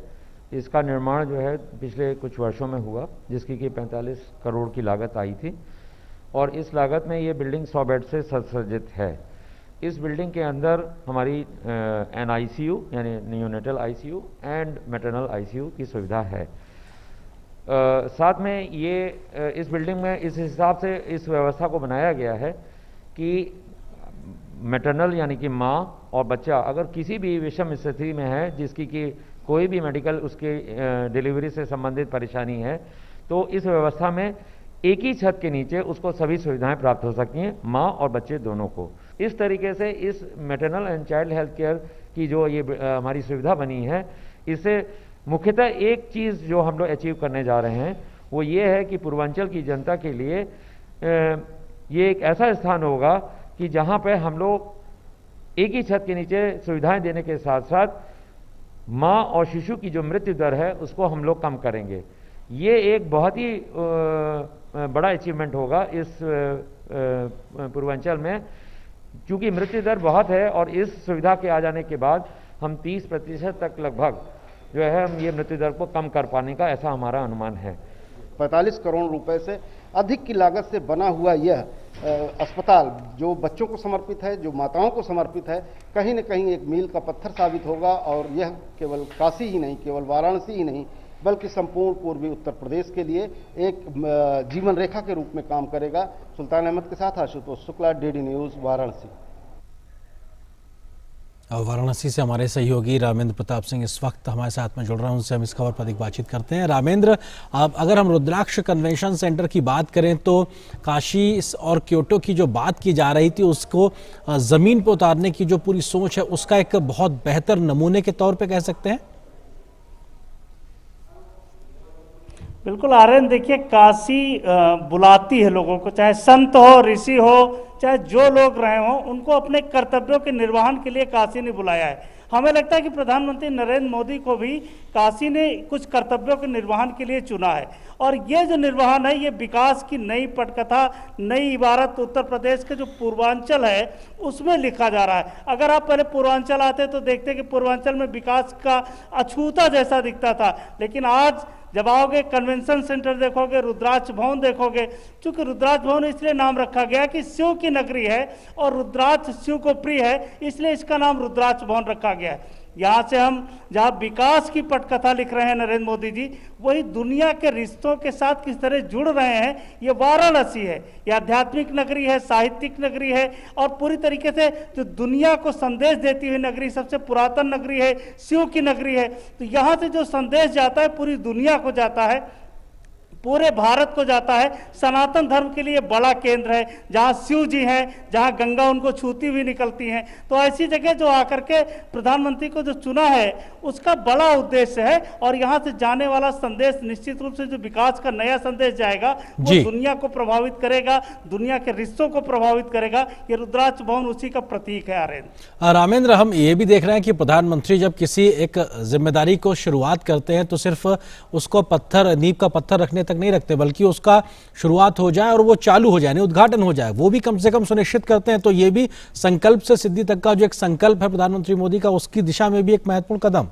इसका निर्माण जो है पिछले कुछ वर्षों में हुआ, जिसकी कि 45 करोड़ की लागत आई थी और इस लागत में ये बिल्डिंग 100 बेड से सज्जित है। इस बिल्डिंग के अंदर हमारी NICU यानी neonatal ICU and maternal ICU की सुविधा है। साथ में ये इस बिल्डिंग में इस हिसाब से इस व्यवस्था को बनाया गया है कि मैटरनल यानी कि माँ और बच्चा अगर किसी भी विषम स्थिति में है, जिसकी कि कोई भी मेडिकल उसके डिलीवरी से संबंधित परेशानी है, तो इस व्यवस्था में एक ही छत के नीचे उसको सभी सुविधाएं प्राप्त हो सकती हैं, माँ और बच्चे दोनों को। इस तरीके से इस maternal and child health care की जो ये हमारी सुविधा बनी है, इससे मुख्यतः एक चीज़ जो हम लोग अचीव करने जा रहे हैं वो ये है कि पूर्वांचल की जनता के लिए ये एक ऐसा स्थान होगा कि जहाँ पे हम लोग एक ही छत के नीचे सुविधाएं देने के साथ साथ माँ और शिशु की जो मृत्यु दर है उसको हम लोग कम करेंगे। ये एक बहुत ही बड़ा अचीवमेंट होगा इस पूर्वांचल में, क्योंकि मृत्यु दर बहुत है और इस सुविधा के आ जाने के बाद हम 30% तक लगभग जो है हम ये मृत्यु दर को कम कर पाने का ऐसा हमारा अनुमान है। 45 करोड़ रुपए से अधिक की लागत से बना हुआ यह अस्पताल जो बच्चों को समर्पित है, जो माताओं को समर्पित है, कहीं न कहीं एक मील का पत्थर साबित होगा और यह केवल काशी ही नहीं, केवल वाराणसी ही नहीं, बल्कि संपूर्ण पूर्वी उत्तर प्रदेश के लिए एक जीवन रेखा के रूप में काम करेगा। सुल्तान अहमद के साथ आशुतोष शुक्ला, डीडी न्यूज़, वाराणसी। वाराणसी से हमारे सहयोगी रामेंद्र प्रताप सिंह इस वक्त हमारे साथ में जुड़ रहे हैं, उनसे हम इस खबर पर अधिक बातचीत करते हैं। रामेंद्र, अगर हम रुद्राक्ष कन्वेंशन सेंटर की बात करें तो काशी और क्योटो की जो बात की जा रही थी उसको ज़मीन पर उतारने की जो पूरी सोच है उसका एक बहुत बेहतर नमूने के तौर पर कह सकते हैं। बिल्कुल आर्यन, देखिए काशी बुलाती है लोगों को, चाहे संत हो, ऋषि हो, चाहे जो लोग रहे हों, उनको अपने कर्तव्यों के निर्वहन के लिए काशी ने बुलाया है। हमें लगता है कि प्रधानमंत्री नरेंद्र मोदी को भी काशी ने कुछ कर्तव्यों के निर्वहन के लिए चुना है और ये जो निर्वहन है ये विकास की नई पटकथा, नई इबारत उत्तर प्रदेश के जो पूर्वांचल है उसमें लिखा जा रहा है। अगर आप पहले पूर्वांचल आते तो देखते कि पूर्वांचल में विकास का अछूता जैसा दिखता था, लेकिन आज जब आओगे कन्वेंशन सेंटर देखोगे, रुद्राक्ष भवन देखोगे, क्योंकि रुद्राक्ष भवन इसलिए नाम रखा गया कि शिव की नगरी है और रुद्राक्ष शिव को प्रिय है, इसलिए इसका नाम रुद्राक्ष भवन रखा गया है। यहाँ से हम जहाँ विकास की पटकथा लिख रहे हैं नरेंद्र मोदी जी, वही दुनिया के रिश्तों के साथ किस तरह जुड़ रहे हैं। ये वाराणसी है, ये आध्यात्मिक नगरी है, साहित्यिक नगरी है और पूरी तरीके से जो दुनिया को संदेश देती हुई नगरी, सबसे पुरातन नगरी है, शिव की नगरी है। तो यहाँ से जो संदेश जाता है पूरी दुनिया को जाता है, पूरे भारत को जाता है। सनातन धर्म के लिए बड़ा केंद्र है, जहाँ शिव जी हैं, जहाँ गंगा उनको छूती हुई निकलती हैं। तो ऐसी जगह जो आकर के प्रधानमंत्री को जो चुना है उसका बड़ा उद्देश्य है और यहाँ से जाने वाला संदेश निश्चित रूप से जो विकास का नया संदेश जाएगा वो दुनिया को प्रभावित करेगा, दुनिया के रिश्तों को प्रभावित करेगा। ये रुद्राक्ष भवन उसी का प्रतीक है। आर्यन, रामेंद्र, हम ये भी देख रहे हैं कि प्रधानमंत्री जब किसी एक जिम्मेदारी को शुरुआत करते हैं तो सिर्फ उसको नींव का पत्थर रखने तक नहीं रखते, बल्कि उसका शुरुआत हो जाए और वो चालू हो जाए, उद्घाटन हो जाए, वो भी कम से कम सुनिश्चित करते हैं। तो ये भी संकल्प से सिद्धि तक का जो एक संकल्प है प्रधानमंत्री मोदी का, उसकी दिशा में भी एक महत्वपूर्ण कदम।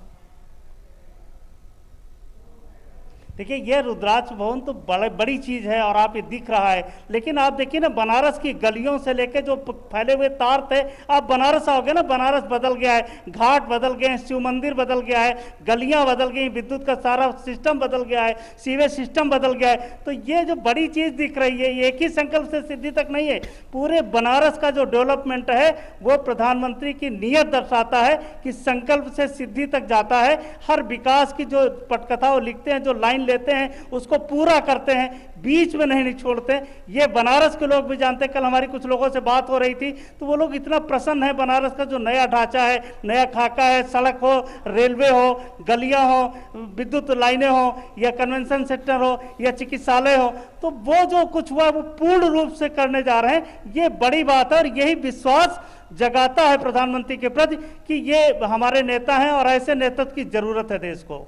देखिए ये रुद्राक्ष भवन तो बड़ी चीज है और आप ये दिख रहा है, लेकिन आप देखिए ना बनारस की गलियों से लेके जो फैले हुए तार थे, आप बनारस आओगे ना, बनारस बदल गया है, घाट बदल गए हैं, शिव मंदिर बदल गया है, गलियां बदल गई, विद्युत का सारा सिस्टम बदल गया है, सीवेज सिस्टम बदल गया है। तो ये जो बड़ी चीज दिख रही है ये एक ही संकल्प से सिद्धि तक नहीं है, पूरे बनारस का जो डेवलपमेंट है वो प्रधानमंत्री की नीयत दर्शाता है कि संकल्प से सिद्धि तक जाता है। हर विकास की जो पटकथा वो लिखते हैं, जो लाइन लेते हैं उसको पूरा करते हैं, बीच में नहीं छोड़ते। ये बनारस के लोग भी जानते हैं। कल हमारी कुछ लोगों से बात हो रही थी तो वो लोग इतना प्रसन्न है बनारस का जो नया ढांचा है, नया खाका है, सड़क हो, रेलवे हो, गलियां हो, विद्युत लाइनें हो या कन्वेंशन सेंटर हो या चिकित्सालय हो, तो वो जो कुछ हुआ वो पूर्ण रूप से करने जा रहे हैं। ये बड़ी बात है और यही विश्वास जगाता है प्रधानमंत्री के प्रति कि ये हमारे नेता हैं और ऐसे नेतृत्व की जरूरत है देश को।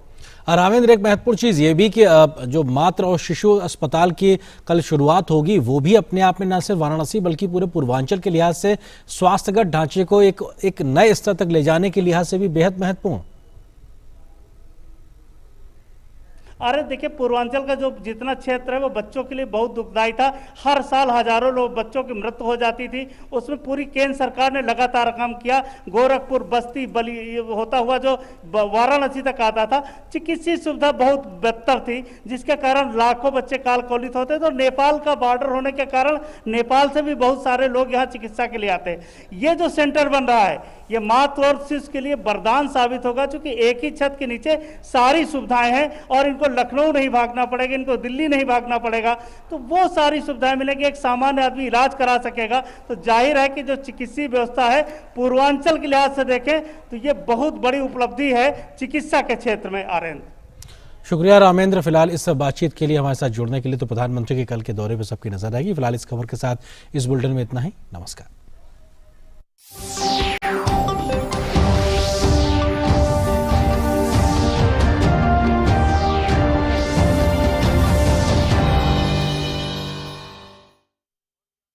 रामेंद्र, एक महत्वपूर्ण चीज ये भी कि जो मातृ और शिशु अस्पताल की कल शुरुआत होगी वो भी अपने आप में न सिर्फ वाराणसी बल्कि पूरे पूर्वांचल के लिहाज से स्वास्थ्यगत ढांचे को एक नए स्तर तक ले जाने के लिहाज से भी बेहद महत्वपूर्ण। अरे देखिए, पूर्वांचल का जो जितना क्षेत्र है वो बच्चों के लिए बहुत दुखदायी था। हर साल हजारों लोग बच्चों की मृत्यु हो जाती थी। उसमें पूरी केंद्र सरकार ने लगातार काम किया। गोरखपुर, बस्ती, बली होता हुआ जो वाराणसी तक आता था, चिकित्सीय सुविधा बहुत बेहतर थी, जिसके कारण लाखों बच्चे काल कवलित होते। तो नेपाल का बॉर्डर होने के कारण नेपाल से भी बहुत सारे लोग यहाँ चिकित्सा के लिए आते हैं। ये जो सेंटर बन रहा है, ये मातृ और शिशु के लिए वरदान साबित होगा, क्योंकि एक ही छत के नीचे सारी सुविधाएं हैं और इनको लखनऊ नहीं भागना पड़ेगा, इनको दिल्ली नहीं भागना पड़ेगा। तो वो सारी सुविधाएं मिलेंगी, एक सामान्य आदमी इलाज करा सकेगा। तो जाहिर है कि जो चिकित्सीय व्यवस्था है पूर्वांचल के लिहाज से देखें तो ये बहुत बड़ी उपलब्धि है चिकित्सा के क्षेत्र में। आर्यन, शुक्रिया रामेंद्र। फिलहाल इस बातचीत के लिए हमारे साथ जुड़ने के लिए। तो प्रधानमंत्री के कल के दौरे पर सबकी नजर रहेगी। फिलहाल इस खबर के साथ इस बुलेटिन में इतना ही। नमस्कार।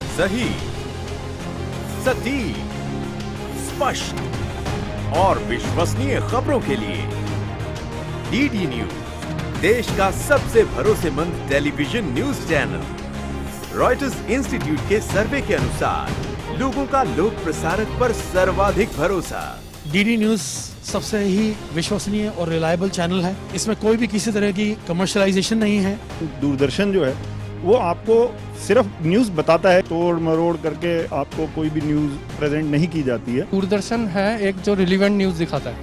सही, सटीक, स्पष्ट और विश्वसनीय खबरों के लिए डीडी न्यूज, देश का सबसे भरोसेमंद television news channel. Reuters institute के सर्वे के अनुसार लोगों का लोक प्रसारक पर सर्वाधिक भरोसा। डीडी न्यूज सबसे ही विश्वसनीय और रिलायबल चैनल है। इसमें कोई भी किसी तरह की कमर्शियलाइजेशन नहीं है। दूरदर्शन जो है वो आपको सिर्फ न्यूज बताता है, तोड़ मरोड़ करके आपको कोई भी न्यूज प्रेजेंट नहीं की जाती है। दूरदर्शन है एक जो रिलेवेंट न्यूज दिखाता है।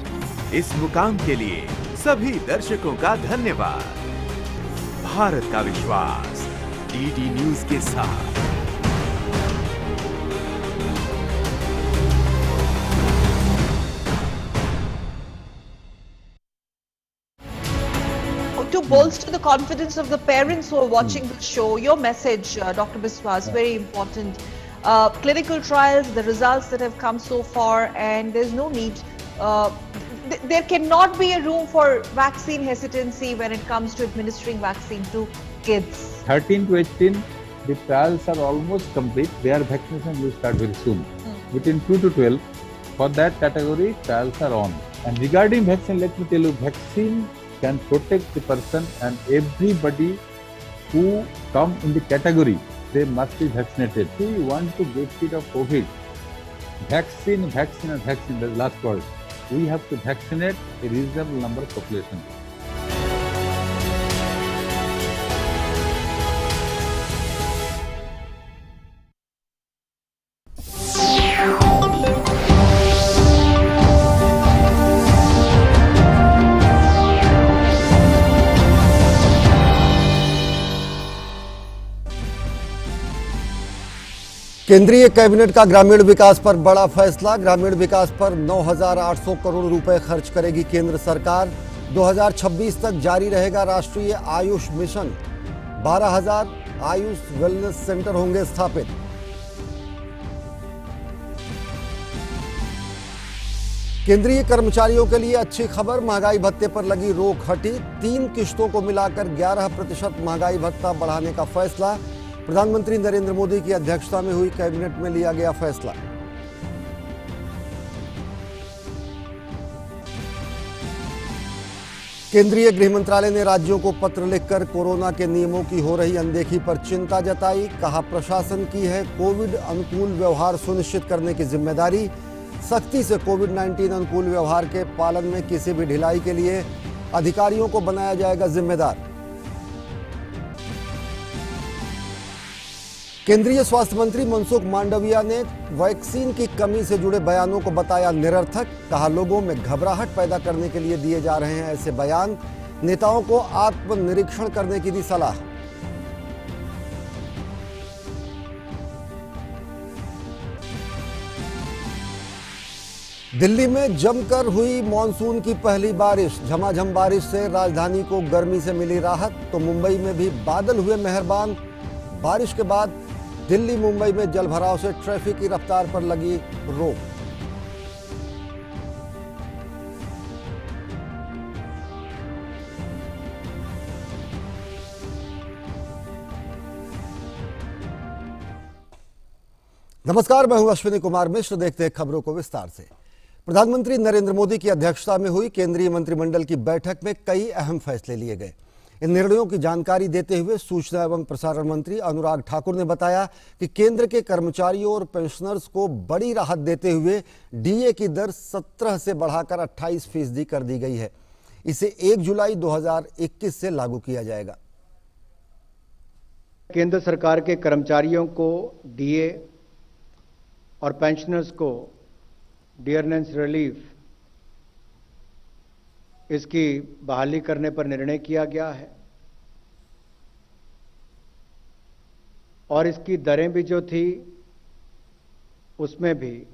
इस मुकाम के लिए सभी दर्शकों का धन्यवाद। भारत का विश्वास डीडी न्यूज के साथ। To bolster the confidence of the parents who are watching the show, your message, Dr. Biswas, is very important. Clinical trials, the results that have come so far, and there's no need. There cannot be a room for vaccine hesitancy when it comes to administering vaccine to kids. 13 to 18, the trials are almost complete. Their vaccination will start very soon. Between 2 to 12, for that category, trials are on. And regarding vaccine, let me tell you, vaccine can protect the person, and everybody who come in the category, they must be vaccinated. If we want to get rid of COVID, vaccine, the last word. We have to vaccinate a reasonable number of population. केंद्रीय cabinet का ग्रामीण विकास पर बड़ा फैसला। ग्रामीण विकास पर 9,800 करोड़ रुपए खर्च करेगी केंद्र सरकार। 2026 तक जारी रहेगा राष्ट्रीय Ayush mission. 12,000 Ayush wellness centre होंगे स्थापित। केंद्रीय कर्मचारियों के लिए अच्छी खबर, महंगाई भत्ते पर लगी रोक हटी। 3 किश्तों को मिलाकर 11% महंगाई भत्ता बढ़ाने का फैसला। प्रधानमंत्री नरेंद्र मोदी की अध्यक्षता में हुई कैबिनेट में लिया गया फैसला। केंद्रीय गृह मंत्रालय ने राज्यों को पत्र लिखकर कोरोना के नियमों की हो रही अनदेखी पर चिंता जताई। कहा, प्रशासन की है कोविड अनुकूल व्यवहार सुनिश्चित करने की जिम्मेदारी। सख्ती से कोविड-19 अनुकूल व्यवहार के पालन में किसी भी ढिलाई के लिए अधिकारियों को बनाया जाएगा जिम्मेदार। केंद्रीय स्वास्थ्य मंत्री मनसुख मांडविया ने वैक्सीन की कमी से जुड़े बयानों को बताया निरर्थक। कहा, लोगों में घबराहट पैदा करने के लिए दिए जा रहे हैं ऐसे बयान। नेताओं को आत्मनिरीक्षण करने की दी सलाह। दिल्ली में जमकर हुई मॉनसून की पहली बारिश। झमाझम बारिश से राजधानी को गर्मी से मिली राहत, तो मुंबई में भी बादल हुए मेहरबान। बारिश के बाद दिल्ली मुंबई में जलभराव से ट्रैफिक की रफ्तार पर लगी रोक। नमस्कार, मैं हूं अश्विनी कुमार मिश्र। देखते हैं खबरों को विस्तार से। प्रधानमंत्री नरेंद्र मोदी की अध्यक्षता में हुई केंद्रीय मंत्रिमंडल की बैठक में कई अहम फैसले लिए गए। इन निर्णयों की जानकारी देते हुए सूचना एवं प्रसारण मंत्री अनुराग ठाकुर ने बताया कि केंद्र के कर्मचारियों और पेंशनर्स को बड़ी राहत देते हुए डीए की दर 17 से बढ़ाकर 28% कर दी गई है। इसे 1 जुलाई 2021 से लागू किया जाएगा। केंद्र सरकार के कर्मचारियों को डीए और पेंशनर्स को डियरनेस रिलीफ इसकी बहाली करने पर निर्णय किया गया है और इसकी दरें भी जो थी उसमें भी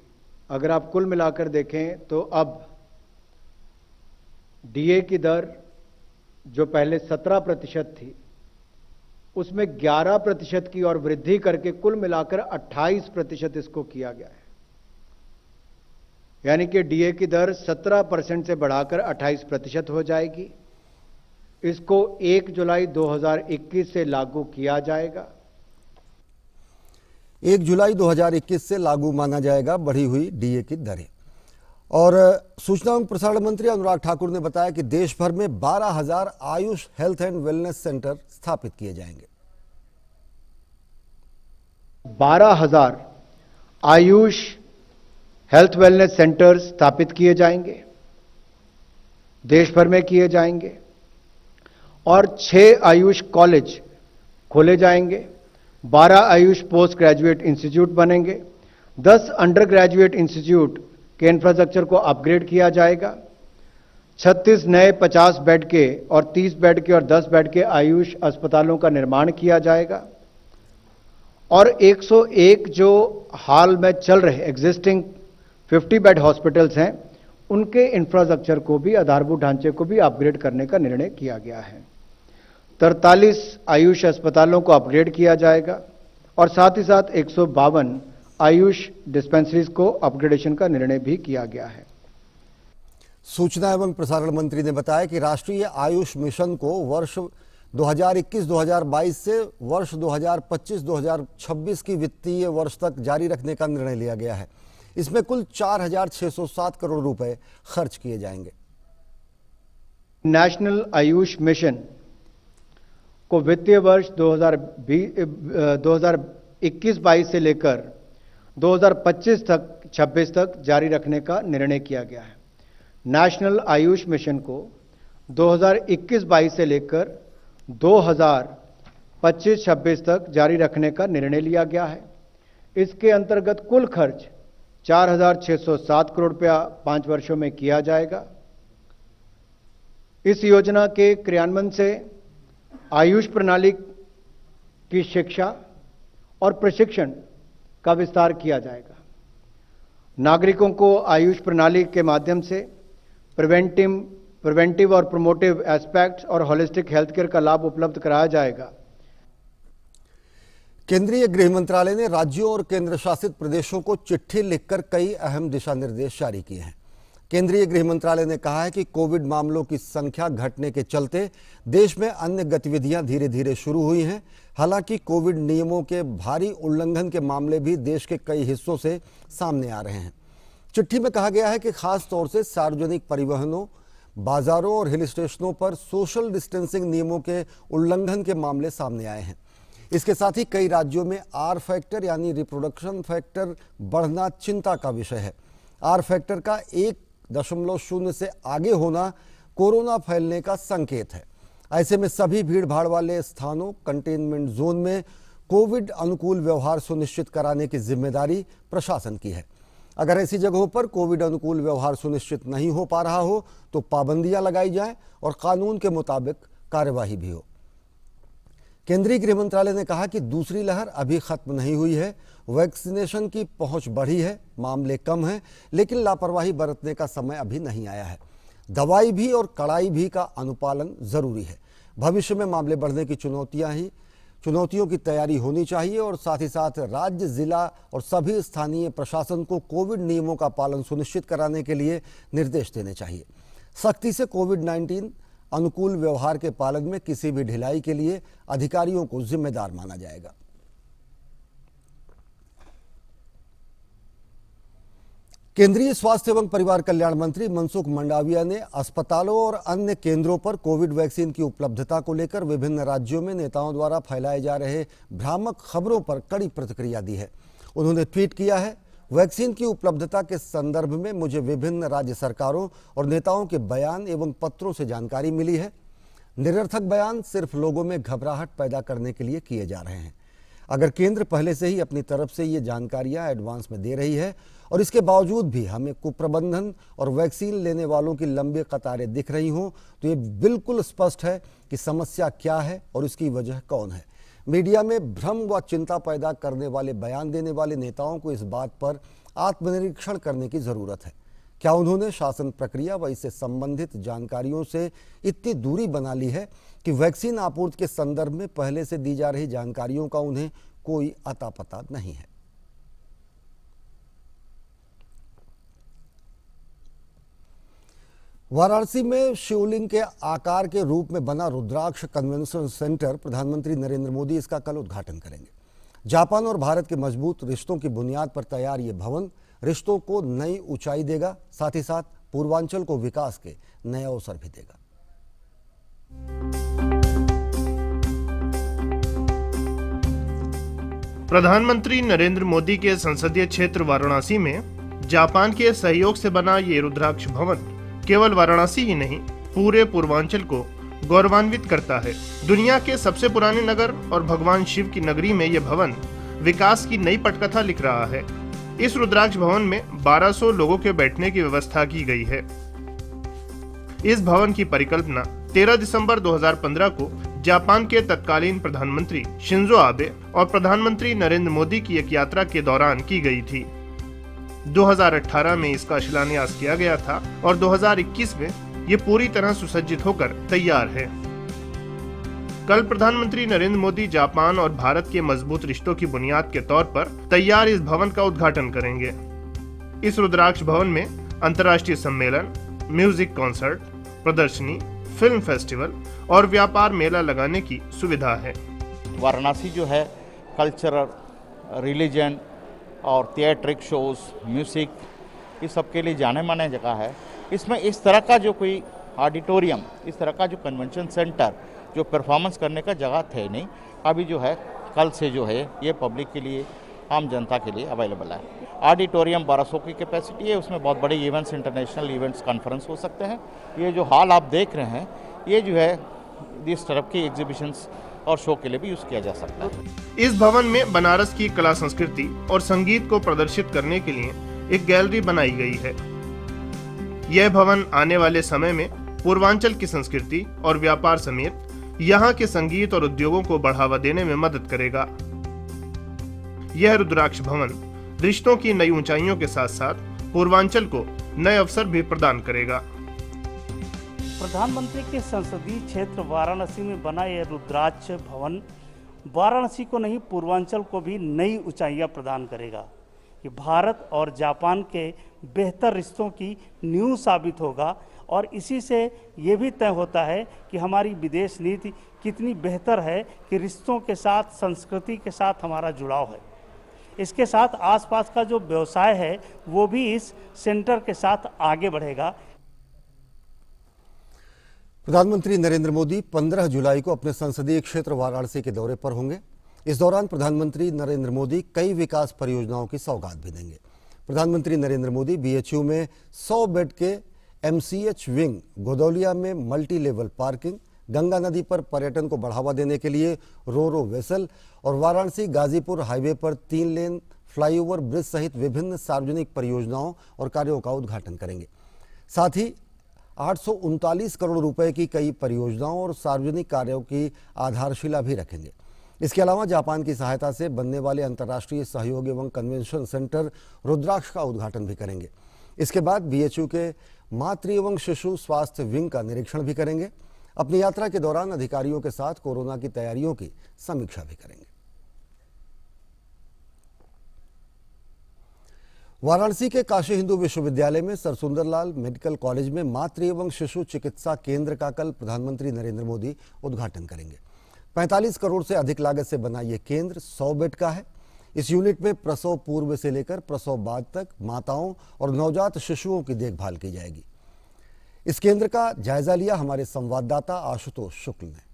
अगर आप कुल मिलाकर देखें तो अब डीए की दर जो पहले 17% थी उसमें 11% की और वृद्धि करके कुल मिलाकर 28% इसको किया गया है। यानी कि डीए की दर 17% से बढ़ाकर 28% हो जाएगी। इसको 1 जुलाई 2021 से लागू किया जाएगा। 1 जुलाई 2021 से लागू माना जाएगा बढ़ी हुई डीए की दरें। और सूचना एवं प्रसारण मंत्री अनुराग ठाकुर ने बताया कि देश भर में 12,000 Ayush health and wellness centre स्थापित किए जाएंगे। 12,000 आयुष हेल्थ वेलनेस सेंटर्स स्थापित किए जाएंगे, देश भर में किए जाएंगे और 6 आयुष कॉलेज खोले जाएंगे, 12 आयुष पोस्ट ग्रेजुएट इंस्टीट्यूट बनेंगे, 10 अंडर ग्रेजुएट इंस्टीट्यूट के इंफ्रास्ट्रक्चर को अपग्रेड किया जाएगा, 36 नए 50 बेड के और 30 बेड के और 10 बेड के आयुष अस्पतालों का निर्माण किया जाएगा और 101 जो हाल में चल रहे एग्जिस्टिंग 50 बेड हॉस्पिटल्स हैं उनके इंफ्रास्ट्रक्चर को भी, आधारभूत ढांचे को भी अपग्रेड करने का निर्णय किया गया है। 43 आयुष अस्पतालों को अपग्रेड किया जाएगा और साथ ही साथ 152 आयुष डिस्पेंसरीज को अपग्रेडेशन का निर्णय भी किया गया है। सूचना एवं प्रसारण मंत्री ने बताया कि राष्ट्रीय आयुष मिशन को वर्ष 2021-2022 से वर्ष 2025-2026 की वित्तीय वर्ष तक जारी रखने का निर्णय लिया गया है। इसमें कुल 4,607 करोड़ रुपए खर्च किए जाएंगे। नेशनल आयुष मिशन को वित्तीय वर्ष 2021-22 से लेकर 2025 तक 26 तक जारी रखने का निर्णय किया गया है। नेशनल आयुष मिशन को 2021-22 से लेकर 2025-26 तक जारी रखने का निर्णय लिया गया है। इसके अंतर्गत कुल खर्च 4,607 करोड़ रुपया 5 वर्षों में किया जाएगा। इस योजना के क्रियान्वयन से आयुष प्रणाली की शिक्षा और प्रशिक्षण का विस्तार किया जाएगा। नागरिकों को आयुष प्रणाली के माध्यम से प्रिवेंटिव और प्रोमोटिव एस्पेक्ट्स और होलिस्टिक हेल्थ केयर का लाभ उपलब्ध कराया जाएगा। केंद्रीय गृह मंत्रालय ने राज्यों और केंद्र शासित प्रदेशों को चिट्ठी लिखकर कई अहम दिशा निर्देश जारी किए हैं। केंद्रीय गृह मंत्रालय ने कहा है कि कोविड मामलों की संख्या घटने के चलते देश में अन्य गतिविधियां धीरे धीरे शुरू हुई हैं। हालांकि कोविड नियमों के भारी उल्लंघन के मामले भी देश के कई हिस्सों से सामने आ रहे हैं। चिट्ठी में कहा गया है कि खास तौर से सार्वजनिक परिवहनों, बाजारों और हिल स्टेशनों पर सोशल डिस्टेंसिंग नियमों के उल्लंघन के मामले सामने आए हैं। इसके साथ ही कई राज्यों में आर फैक्टर यानी रिप्रोडक्शन फैक्टर बढ़ना चिंता का विषय है। आर फैक्टर का 1.0 से आगे होना कोरोना फैलने का संकेत है। ऐसे में सभी भीड़ भाड़ वाले स्थानों, कंटेनमेंट जोन में कोविड अनुकूल व्यवहार सुनिश्चित कराने की जिम्मेदारी प्रशासन की है। अगर ऐसी जगहों पर कोविड अनुकूल व्यवहार सुनिश्चित नहीं हो पा रहा हो तो पाबंदियां लगाई जाएं और कानून के मुताबिक कार्यवाही भी हो। केंद्रीय गृह मंत्रालय ने कहा कि दूसरी लहर अभी खत्म नहीं हुई है। वैक्सीनेशन की पहुंच बढ़ी है, मामले कम हैं, लेकिन लापरवाही बरतने का समय अभी नहीं आया है। दवाई भी और कड़ाई भी का अनुपालन जरूरी है। भविष्य में मामले बढ़ने की चुनौतियों की तैयारी होनी चाहिए और साथ ही साथ राज्य, जिला और सभी स्थानीय प्रशासन को कोविड नियमों का पालन सुनिश्चित कराने के लिए निर्देश देने चाहिए। सख्ती से कोविड-19 अनुकूल व्यवहार के पालन में किसी भी ढिलाई के लिए अधिकारियों को जिम्मेदार माना जाएगा। केंद्रीय स्वास्थ्य एवं परिवार कल्याण मंत्री मनसुख मंडाविया ने अस्पतालों और अन्य केंद्रों पर कोविड वैक्सीन की उपलब्धता को लेकर विभिन्न राज्यों में नेताओं द्वारा फैलाए जा रहे भ्रामक खबरों पर कड़ी प्रतिक्रिया दी है। उन्होंने ट्वीट किया है, वैक्सीन की उपलब्धता के संदर्भ में मुझे विभिन्न राज्य सरकारों और नेताओं के बयान एवं पत्रों से जानकारी मिली है। निरर्थक बयान सिर्फ लोगों में घबराहट पैदा करने के लिए किए जा रहे हैं। अगर केंद्र पहले से ही अपनी तरफ से ये जानकारियां एडवांस में दे रही है और इसके बावजूद भी हमें कुप्रबंधन और वैक्सीन लेने वालों की लंबी कतारें दिख रही हों तो ये बिल्कुल स्पष्ट है कि समस्या क्या है और इसकी वजह कौन है। मीडिया में भ्रम व चिंता पैदा करने वाले बयान देने वाले नेताओं को इस बात पर आत्मनिरीक्षण करने की जरूरत है। क्या उन्होंने शासन प्रक्रिया व इससे संबंधित जानकारियों से इतनी दूरी बना ली है कि वैक्सीन आपूर्ति के संदर्भ में पहले से दी जा रही जानकारियों का उन्हें कोई अता पता नहीं है। वाराणसी में शिवलिंग के आकार के रूप में बना रुद्राक्ष कन्वेंशन सेंटर प्रधानमंत्री नरेंद्र मोदी इसका कल उद्घाटन करेंगे। जापान और भारत के मजबूत रिश्तों की बुनियाद पर तैयार ये भवन रिश्तों को नई ऊंचाई देगा, साथ ही साथ पूर्वांचल को विकास के नए अवसर भी देगा। प्रधानमंत्री नरेंद्र मोदी के संसदीय क्षेत्र वाराणसी में जापान के सहयोग से बना ये रुद्राक्ष भवन केवल वाराणसी ही नहीं, पूरे पूर्वांचल को गौरवान्वित करता है। दुनिया के सबसे पुराने नगर और भगवान शिव की नगरी में यह भवन विकास की नई पटकथा लिख रहा है। इस रुद्राक्ष भवन में 1200 लोगों के बैठने की व्यवस्था की गई है। इस भवन की परिकल्पना 13 दिसंबर 2015 को जापान के तत्कालीन प्रधानमंत्री शिंजो आबे और प्रधानमंत्री नरेंद्र मोदी की एक यात्रा के दौरान की गई थी। 2018 में इसका शिलान्यास किया गया था और 2021 में ये पूरी तरह सुसज्जित होकर तैयार है। कल प्रधानमंत्री नरेंद्र मोदी जापान और भारत के मजबूत रिश्तों की बुनियाद के तौर पर तैयार इस भवन का उद्घाटन करेंगे। इस रुद्राक्ष भवन में अंतर्राष्ट्रीय सम्मेलन, म्यूजिक कॉन्सर्ट, प्रदर्शनी, फिल्म फेस्टिवल और व्यापार मेला लगाने की सुविधा है। वाराणसी जो है कल्चरल, रिलीजन और थिएट्रिक शोज, म्यूजिक, इस सब के लिए जाने माने जगह है। इसमें इस तरह का जो कोई ऑडिटोरियम, इस तरह का जो कन्वेंशन सेंटर जो परफॉर्मेंस करने का जगह थे नहीं, अभी जो है कल से जो है ये पब्लिक के लिए, आम जनता के लिए अवेलेबल है। ऑडिटोरियम 1200 की कैपेसिटी है, उसमें बहुत बड़े इवेंट्स, इंटरनेशनल इवेंट्स, कॉन्फ्रेंस हो सकते हैं। ये जो हॉल आप देख रहे हैं, ये जो है इस तरफ की एग्जीबिशंस और शो के लिए भी यूज किया जा सकता है। इस भवन में बनारस की कला संस्कृति और संगीत को प्रदर्शित करने के लिए एक गैलरी बनाई गई है। यह भवन आने वाले समय में पूर्वांचल की संस्कृति और व्यापार समेत यहाँ के संगीत और उद्योगों को बढ़ावा देने में मदद करेगा। यह रुद्राक्ष भवन रिश्तों की नई ऊंचाइयों के साथ साथ पूर्वांचल को नए अवसर भी प्रदान करेगा। प्रधानमंत्री के संसदीय क्षेत्र वाराणसी में बना यह रुद्राक्ष भवन वाराणसी को नहीं, पूर्वांचल को भी नई ऊंचाइयां प्रदान करेगा। ये भारत और जापान के बेहतर रिश्तों की नींव साबित होगा और इसी से ये भी तय होता है कि हमारी विदेश नीति कितनी बेहतर है कि रिश्तों के साथ, संस्कृति के साथ हमारा जुड़ाव है। इसके साथ आसपास का जो व्यवसाय है वो भी इस सेंटर के साथ आगे बढ़ेगा। प्रधानमंत्री नरेंद्र मोदी 15 जुलाई को अपने संसदीय क्षेत्र वाराणसी के दौरे पर होंगे। इस दौरान प्रधानमंत्री नरेंद्र मोदी कई विकास परियोजनाओं की सौगात भी देंगे। प्रधानमंत्री नरेंद्र मोदी बीएचयू में 100 बेड के एमसीएच विंग, गोदौलिया में मल्टी लेवल पार्किंग, गंगा नदी पर पर्यटन को बढ़ावा देने के लिए रो वेसल और वाराणसी गाजीपुर हाईवे पर 3 लेन फ्लाईओवर ब्रिज सहित विभिन्न सार्वजनिक परियोजनाओं और कार्यों का उद्घाटन करेंगे। साथ ही 839 करोड़ रुपए की कई परियोजनाओं और सार्वजनिक कार्यों की आधारशिला भी रखेंगे। इसके अलावा जापान की सहायता से बनने वाले अंतर्राष्ट्रीय सहयोग एवं कन्वेंशन सेंटर रुद्राक्ष का उद्घाटन भी करेंगे। इसके बाद बीएचयू के मातृ एवं शिशु स्वास्थ्य विंग का निरीक्षण भी करेंगे। अपनी यात्रा के दौरान अधिकारियों के साथ कोरोना की तैयारियों की समीक्षा भी करेंगे। वाराणसी के काशी हिंदू विश्वविद्यालय में सर सुंदरलाल मेडिकल कॉलेज में मातृ एवं शिशु चिकित्सा केंद्र का कल प्रधानमंत्री नरेंद्र मोदी उद्घाटन करेंगे। 45 करोड़ से अधिक लागत से बना यह केंद्र 100 बेड का है। इस यूनिट में प्रसव पूर्व से लेकर प्रसव बाद तक माताओं और नवजात शिशुओं की देखभाल की जाएगी। इस केंद्र का जायजा लिया हमारे संवाददाता आशुतोष शुक्ल ने।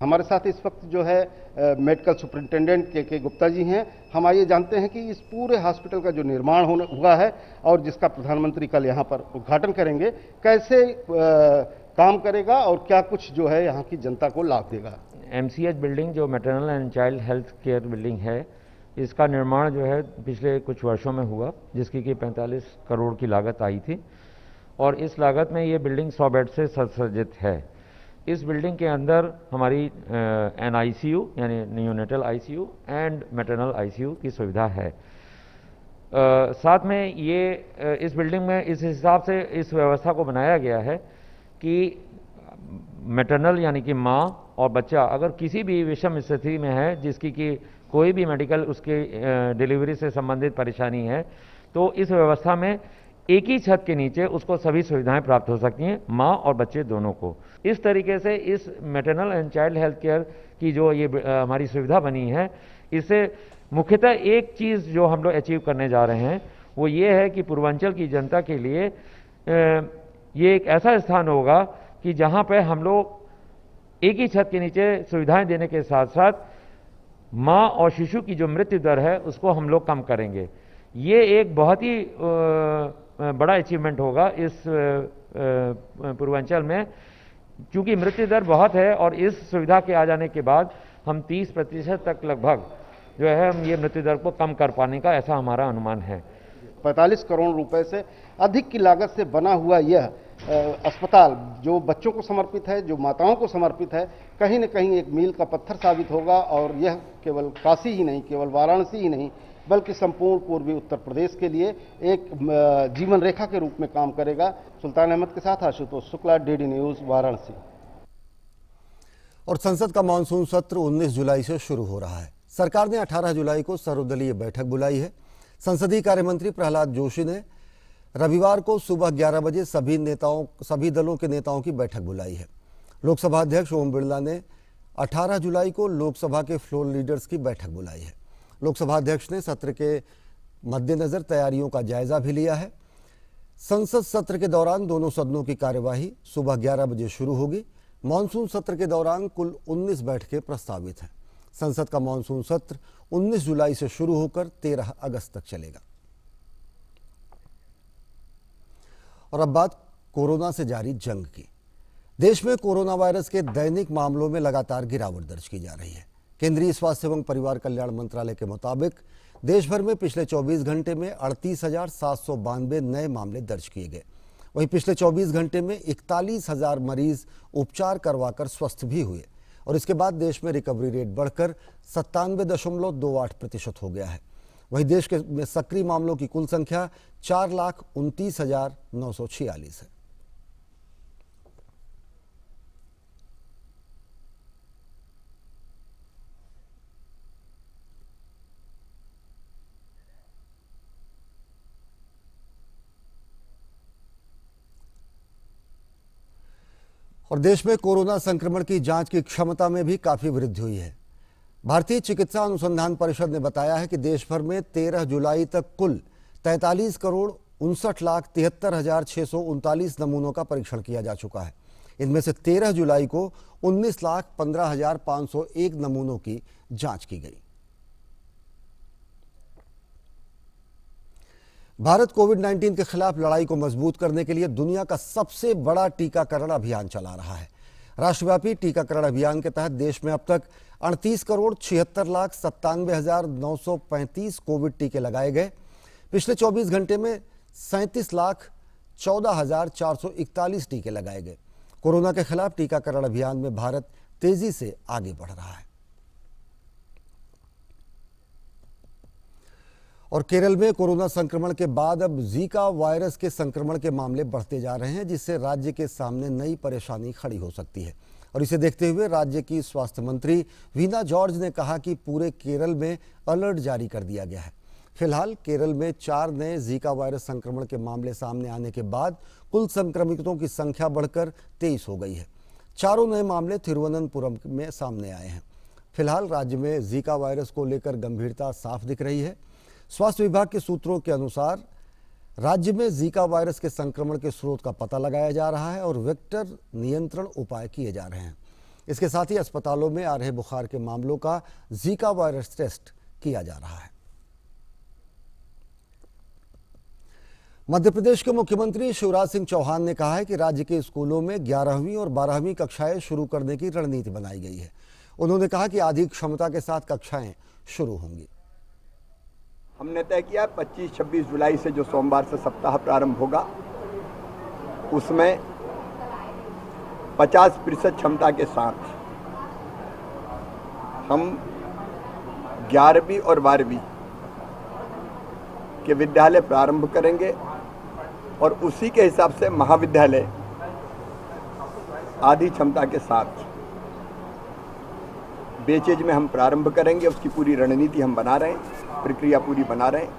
हमारे साथ इस वक्त जो है मेडिकल सुपरिंटेंडेंट के गुप्ता जी हैं। हम आइए जानते हैं कि इस पूरे हॉस्पिटल का जो निर्माण हुआ है और जिसका प्रधानमंत्री कल यहाँ पर उद्घाटन करेंगे, कैसे काम करेगा और क्या कुछ जो है यहाँ की जनता को लाभ देगा। MCH बिल्डिंग जो maternal and child health care building है, इसका निर्माण जो है पिछले कुछ वर्षों में हुआ, जिसकी कि 45 करोड़ की लागत आई थी और इस लागत में ये बिल्डिंग 100 बेड से सज्जित है। इस बिल्डिंग के अंदर हमारी NICU यानी neonatal ICU and maternal ICU की सुविधा है। साथ में ये इस बिल्डिंग में इस हिसाब से इस व्यवस्था को बनाया गया है कि मैटरनल यानी कि माँ और बच्चा अगर किसी भी विषम स्थिति में है, जिसकी कि कोई भी मेडिकल उसके डिलीवरी से संबंधित परेशानी है, तो इस व्यवस्था में एक ही छत के नीचे उसको सभी सुविधाएं प्राप्त हो सकती हैं, माँ और बच्चे दोनों को। इस तरीके से इस maternal and child health care की जो ये हमारी सुविधा बनी है, इससे मुख्यतः एक चीज़ जो हम लोग अचीव करने जा रहे हैं वो ये है कि पूर्वांचल की जनता के लिए ये एक ऐसा स्थान होगा कि जहाँ पे हम लोग एक ही छत के नीचे सुविधाएं देने के साथ साथ माँ और शिशु की जो मृत्यु दर है उसको हम लोग कम करेंगे। ये एक बहुत ही बड़ा अचीवमेंट होगा इस पूर्वांचल में, क्योंकि मृत्यु दर बहुत है और इस सुविधा के आ जाने के बाद हम 30% तक लगभग जो है हम ये मृत्यु दर को कम कर पाने का ऐसा हमारा अनुमान है। 45 करोड़ रुपए से अधिक की लागत से बना हुआ यह अस्पताल जो बच्चों को समर्पित है, जो माताओं को समर्पित है, कहीं न कहीं एक मील का पत्थर साबित होगा और यह केवल काशी ही नहीं, केवल वाराणसी ही नहीं, बल्कि संपूर्ण पूर्वी उत्तर प्रदेश के लिए एक जीवन रेखा के रूप में काम करेगा। सुल्तान अहमद के साथ आशुतोष शुक्ला, DD न्यूज़, वाराणसी। और संसद का मानसून सत्र 19 जुलाई से शुरू हो रहा है। सरकार ने 18 जुलाई को सर्वदलीय बैठक बुलाई है। संसदीय कार्य मंत्री प्रहलाद जोशी ने रविवार को सुबह 11 बजे सभी दलों के नेताओं की बैठक बुलाई है। लोकसभा अध्यक्ष ओम बिरला ने 18 जुलाई को लोकसभा के फ्लोर लीडर्स की बैठक बुलाई है। लोकसभा अध्यक्ष ने सत्र के मद्देनजर तैयारियों का जायजा भी लिया है। संसद सत्र के दौरान दोनों सदनों की कार्यवाही सुबह 11 बजे शुरू होगी। मानसून सत्र के दौरान कुल 19 बैठकें प्रस्तावित हैं। संसद का मानसून सत्र 19 जुलाई से शुरू होकर 13 अगस्त तक चलेगा। और अब बात कोरोना से जारी जंग की। देश में कोरोना वायरस के दैनिक मामलों में लगातार गिरावट दर्ज की जा रही है। केंद्रीय स्वास्थ्य एवं परिवार कल्याण मंत्रालय के मुताबिक देश भर में पिछले 24 घंटे में 38,792 नए मामले दर्ज किए गए। वहीं पिछले 24 घंटे में 41,000 मरीज उपचार करवाकर स्वस्थ भी हुए और इसके बाद देश में रिकवरी रेट बढ़कर 97.28% हो गया है। वहीं देश में सक्रिय मामलों की कुल संख्या 4,29,946 है। और देश में कोरोना संक्रमण की जांच की क्षमता में भी काफी वृद्धि हुई है। भारतीय चिकित्सा अनुसंधान परिषद ने बताया है कि देश भर में 13 जुलाई तक कुल 43,59,73,639 नमूनों का परीक्षण किया जा चुका है। इनमें से 13 जुलाई को 19,15,501 नमूनों की जांच की गई। भारत कोविड-19 के खिलाफ लड़ाई को मजबूत करने के लिए दुनिया का सबसे बड़ा टीकाकरण अभियान चला रहा है। राष्ट्रव्यापी टीकाकरण अभियान के तहत देश में अब तक 38,76,97,935 कोविड टीके लगाए गए। पिछले 24 घंटे में 37,14,441 टीके लगाए गए। कोरोना के खिलाफ टीकाकरण अभियान में भारत तेजी से आगे बढ़ रहा है। और केरल में कोरोना संक्रमण के बाद अब जीका वायरस के संक्रमण के मामले बढ़ते जा रहे हैं, जिससे राज्य के सामने नई परेशानी खड़ी हो सकती है। और इसे देखते हुए राज्य की स्वास्थ्य मंत्री वीना जॉर्ज ने कहा कि पूरे केरल में अलर्ट जारी कर दिया गया है। फिलहाल केरल में 4 नए जीका वायरस संक्रमण के मामले सामने आने के बाद कुल संक्रमितों की संख्या बढ़कर 23 हो गई है। चारों नए मामले तिरुवनंतपुरम में सामने आए हैं। फिलहाल राज्य में जीका वायरस को लेकर गंभीरता साफ दिख रही है। स्वास्थ्य विभाग के सूत्रों के अनुसार राज्य में जीका वायरस के संक्रमण के स्रोत का पता लगाया जा रहा है और वेक्टर नियंत्रण उपाय किए जा रहे हैं। इसके साथ ही अस्पतालों में आ रहे बुखार के मामलों का जीका वायरस टेस्ट किया जा रहा है। मध्य प्रदेश के मुख्यमंत्री शिवराज सिंह चौहान ने कहा है कि राज्य के स्कूलों में 11वीं और 12वीं कक्षाएं शुरू करने की रणनीति बनाई गई है। उन्होंने कहा कि आधी क्षमता के साथ कक्षाएं शुरू होंगी। हमने तय किया 25-26 जुलाई से जो सोमवार से सप्ताह प्रारंभ होगा उसमें 50% क्षमता के साथ हम 11वीं और 12वीं के विद्यालय प्रारंभ करेंगे और उसी के हिसाब से महाविद्यालय आधी क्षमता के साथ बेचेज में हम प्रारंभ करेंगे। उसकी पूरी रणनीति हम बना रहे हैं, प्रक्रिया पूरी बना रहे हैं।